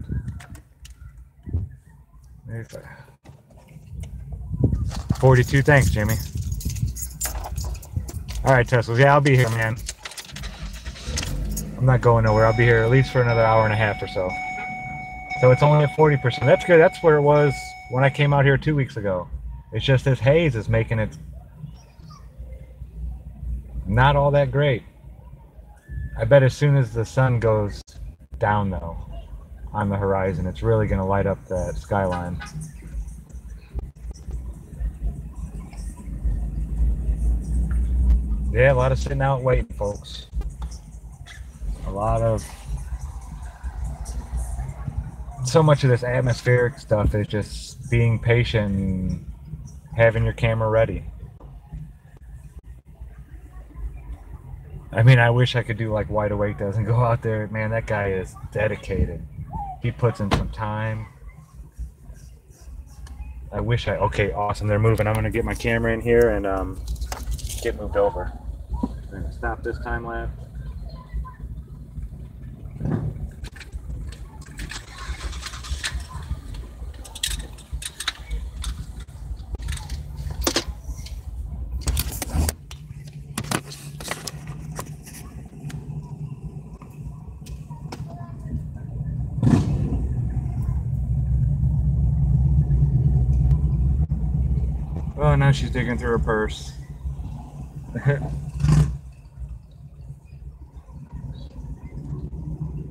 F: Maybe 42. Thanks, Jimmy. All right, Teslas. Yeah, I'll be here, man. I'm not going nowhere. I'll be here at least for another hour and a half or so. So it's only at 40%. That's good. That's where it was when I came out here 2 weeks ago. It's just this haze is making it not all that great. I bet as soon as the sun goes down, though, on the horizon, it's really going to light up that skyline. Yeah, a lot of sitting out waiting, folks. A lot of... So much of this atmospheric stuff is just being patient and having your camera ready. I mean, I wish I could do like Wide Awake does and go out there. Man, that guy is dedicated. He puts in some time. I wish I... Okay, awesome. They're moving. I'm going to get my camera in here and get moved over. I'm going to stop this time lapse. Oh, now she's digging through her purse.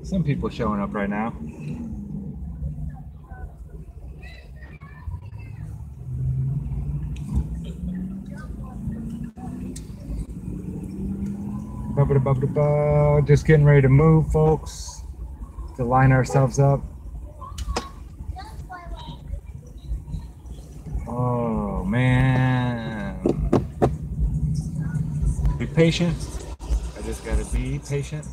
F: Some people showing up right now. Just getting ready to move, folks. To line ourselves up. Oh man. Be patient. I just gotta be patient.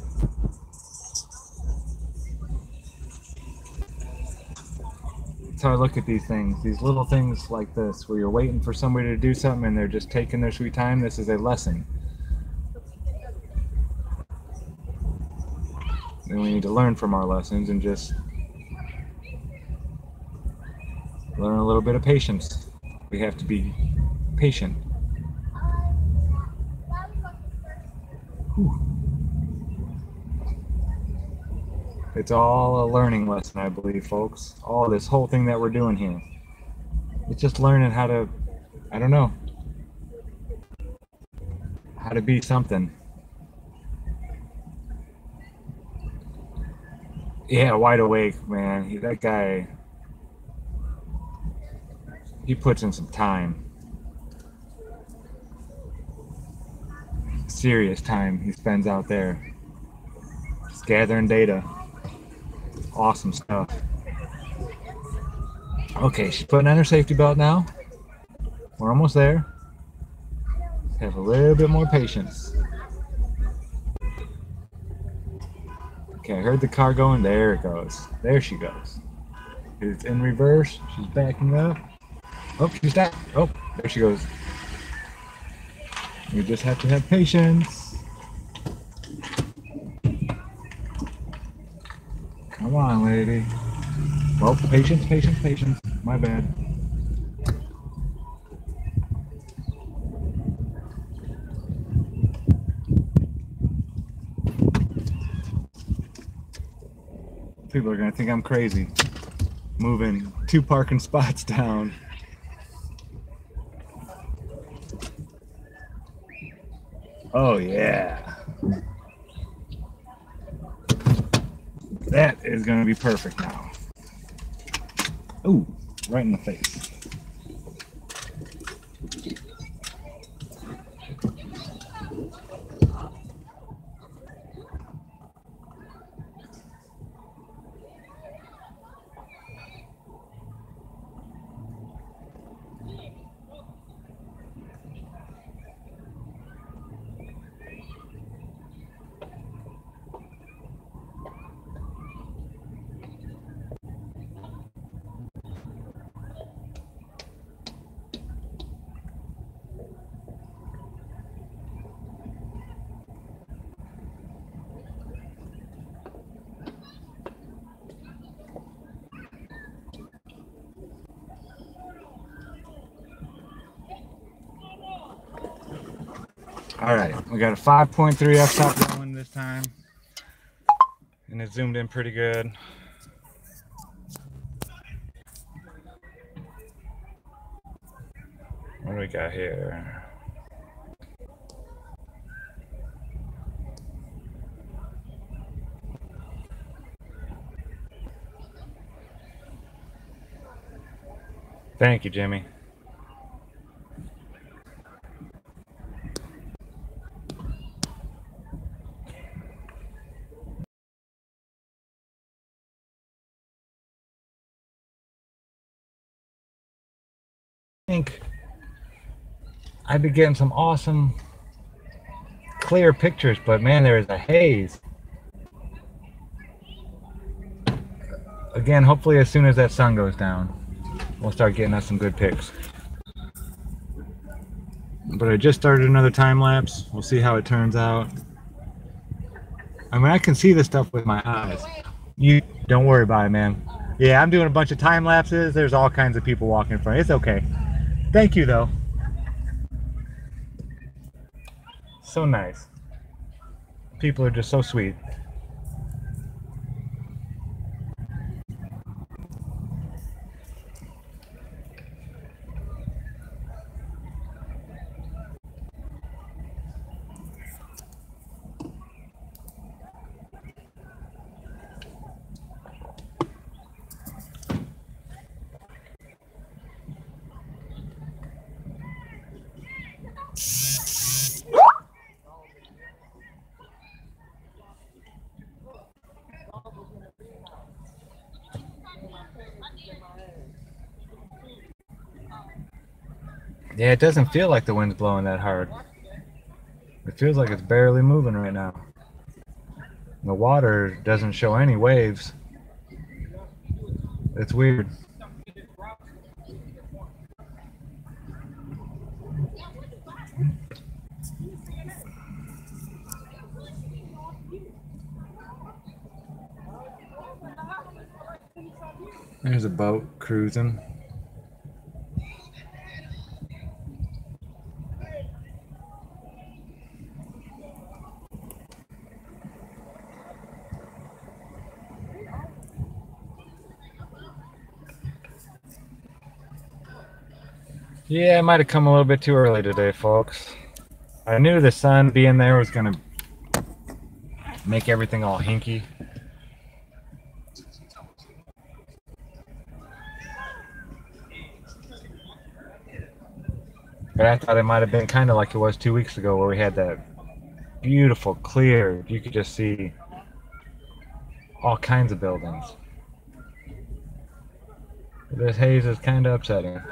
F: That's how I look at these things. These little things like this, where you're waiting for somebody to do something and they're just taking their sweet time. This is a lesson. And we need to learn from our lessons and just learn a little bit of patience. We have to be patient. Whew. It's all a learning lesson, I believe, folks. All this whole thing that we're doing here. It's just learning how to, I don't know, how to be something. Yeah, wide awake, man. That guy, he puts in some time. Serious time he spends out there. Just gathering data. Awesome stuff. Okay, she's putting on her safety belt now. We're almost there. Have a little bit more patience. Okay, I heard the car going. There it goes. There she goes. It's in reverse. She's backing up. Oh, she's back. Oh, there she goes. You just have to have patience. Come on, lady. Well, patience, patience, patience. My bad. People are gonna think I'm crazy. Moving 2 parking spots down. Oh yeah. That is gonna be perfect now. Ooh, right in the face. All right, we got a 5.3 f-stop going this time, and it zoomed in pretty good. What do we got here? Thank you, Jimmy. I think I've been getting some awesome clear pictures, but man, there is a haze. Again, hopefully as soon as that sun goes down, we'll start getting us some good pics. But I just started another time lapse. We'll see how it turns out. I mean, I can see this stuff with my eyes. You don't worry about it, man. Yeah, I'm doing a bunch of time lapses. There's all kinds of people walking in front. It's okay. Thank you, though. So nice. People are just so sweet. Yeah, it doesn't feel like the wind's blowing that hard. It feels like it's barely moving right now. The water doesn't show any waves. It's weird. There's a boat cruising. Yeah, I might have come a little bit too early today, folks. I knew the sun being there was going to make everything all hinky. But I thought it might have been kind of like it was 2 weeks ago where we had that beautiful, clear, you could just see all kinds of buildings. This haze is kind of upsetting.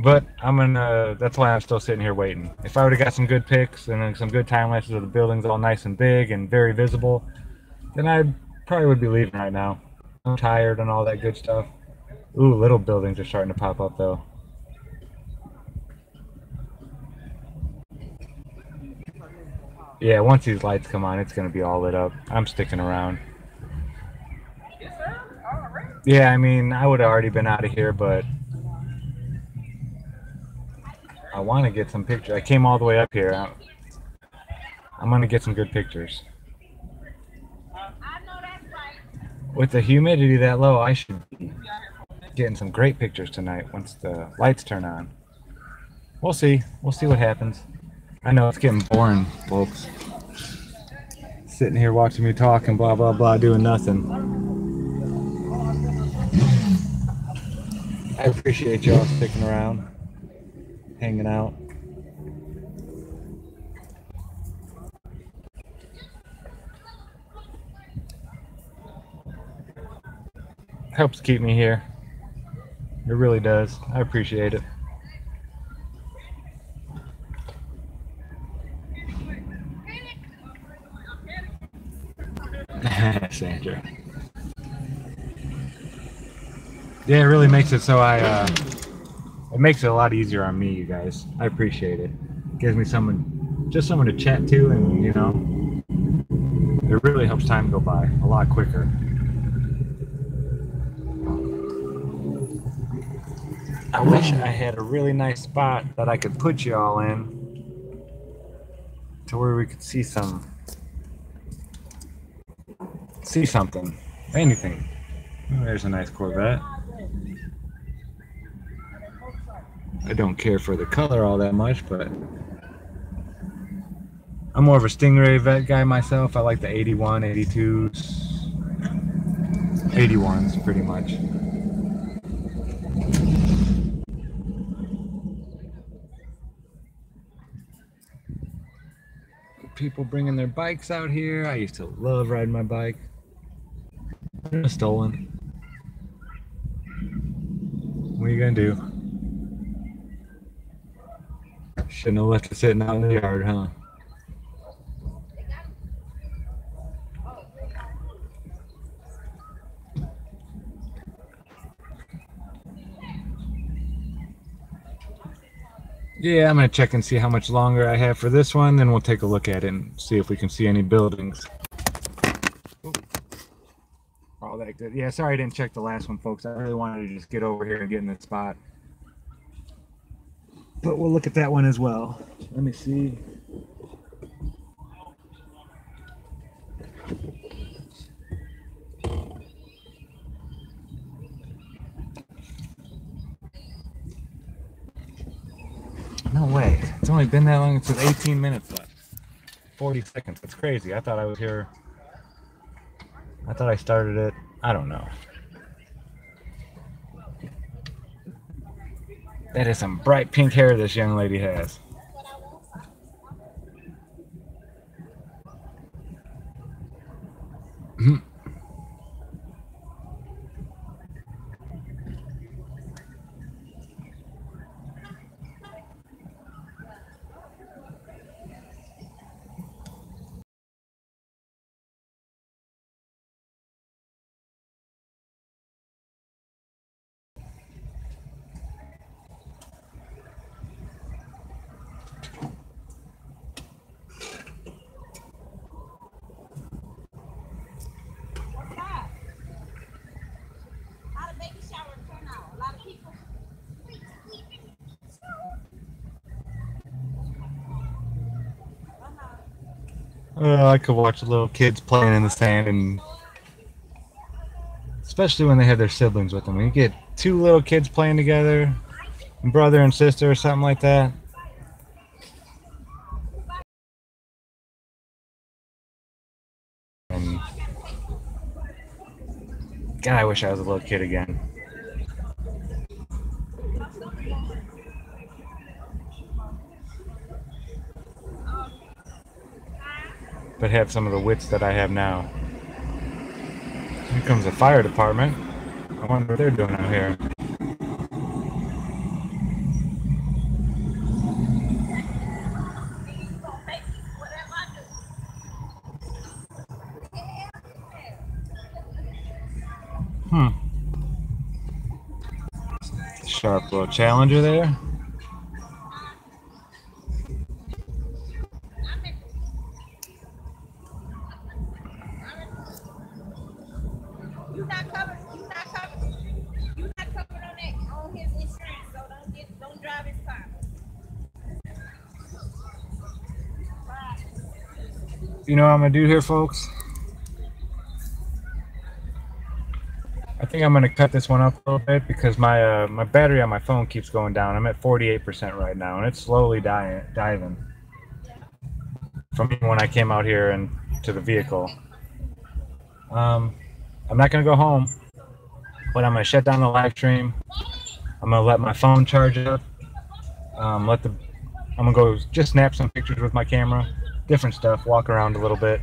F: But that's why I'm still sitting here waiting. If I would have got some good pics and some good time lapses of the buildings all nice and big and very visible, then I probably would be leaving right now. I'm tired and all that good stuff. Ooh, little buildings are starting to pop up though. Yeah, once these lights come on, it's going to be all lit up. I'm sticking around. Yeah, I mean, I would have already been out of here, but I want to get some pictures. I came all the way up here. I'm going to get some good pictures. With the humidity that low, I should be getting some great pictures tonight once the lights turn on. We'll see. We'll see what happens. I know it's getting boring, folks. Sitting here watching me talk and blah, blah, blah, doing nothing. I appreciate y'all sticking around, hanging out. Helps keep me here. It really does. I appreciate it. Sandra. Yeah, it really makes it so it makes it a lot easier on me, you guys. I appreciate it. Gives me someone to chat to, and you know, it really helps time go by a lot quicker. I wish I had a really nice spot that I could put you all in to where we could see something, anything. Oh, there's a nice Corvette. I don't care for the color all that much, but I'm more of a Stingray vet guy myself. I like the 81, 82s, 81s pretty much. People bringing their bikes out here. I used to love riding my bike. It's stolen. What are you gonna do? Shouldn't have left it sitting out in the yard, huh? Yeah, I'm gonna check and see how much longer I have for this one, then we'll take a look at it and see if we can see any buildings. All that good. Yeah, sorry I didn't check the last one, folks. I really wanted to just get over here and get in this spot. But we'll look at that one as well. Let me see. No way. It's only been that long. It's with 18 minutes left. 40 seconds. That's crazy. I thought I was here. I thought I started it. I don't know. That is some bright pink hair this young lady has. I could watch little kids playing in the sand, and especially when they have their siblings with them. When you get two little kids playing together, brother and sister or something like that. And God, I wish I was a little kid again. But have some of the wits that I have now. Here comes the fire department. I wonder what they're doing out here. Sharp little Challenger there.
E: You not covered. You not covered. You not covered on that on his insurance, so don't drive his car.
F: You know what I'm gonna do here, folks? I think I'm gonna cut this one up a little bit because my my battery on my phone keeps going down. I'm at 48% right now, and it's slowly diving from when I came out here and to the vehicle. I'm not gonna go home, but I'm gonna shut down the live stream. I'm gonna let my phone charge up. I'm gonna go just snap some pictures with my camera, different stuff, walk around a little bit.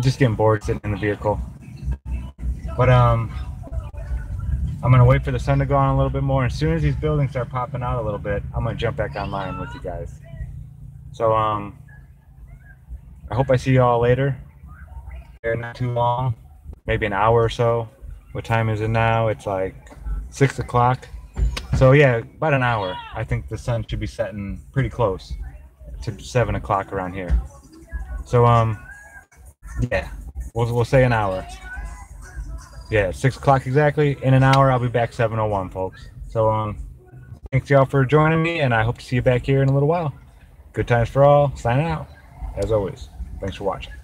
F: Just getting bored sitting in the vehicle. But I'm gonna wait for the sun to go on a little bit more. As soon as these buildings start popping out a little bit, I'm gonna jump back online with you guys. So I hope I see you all later. Not too long, maybe an hour or so. What time is it now? It's like 6 o'clock. So yeah, about an hour. I think the sun should be setting pretty close to 7 o'clock around here. So yeah, we'll say an hour. Yeah, 6 o'clock exactly. In an hour, I'll be back 7:01, folks. So thanks y'all for joining me, and I hope to see you back here in a little while. Good times for all. Sign out. As always, thanks for watching.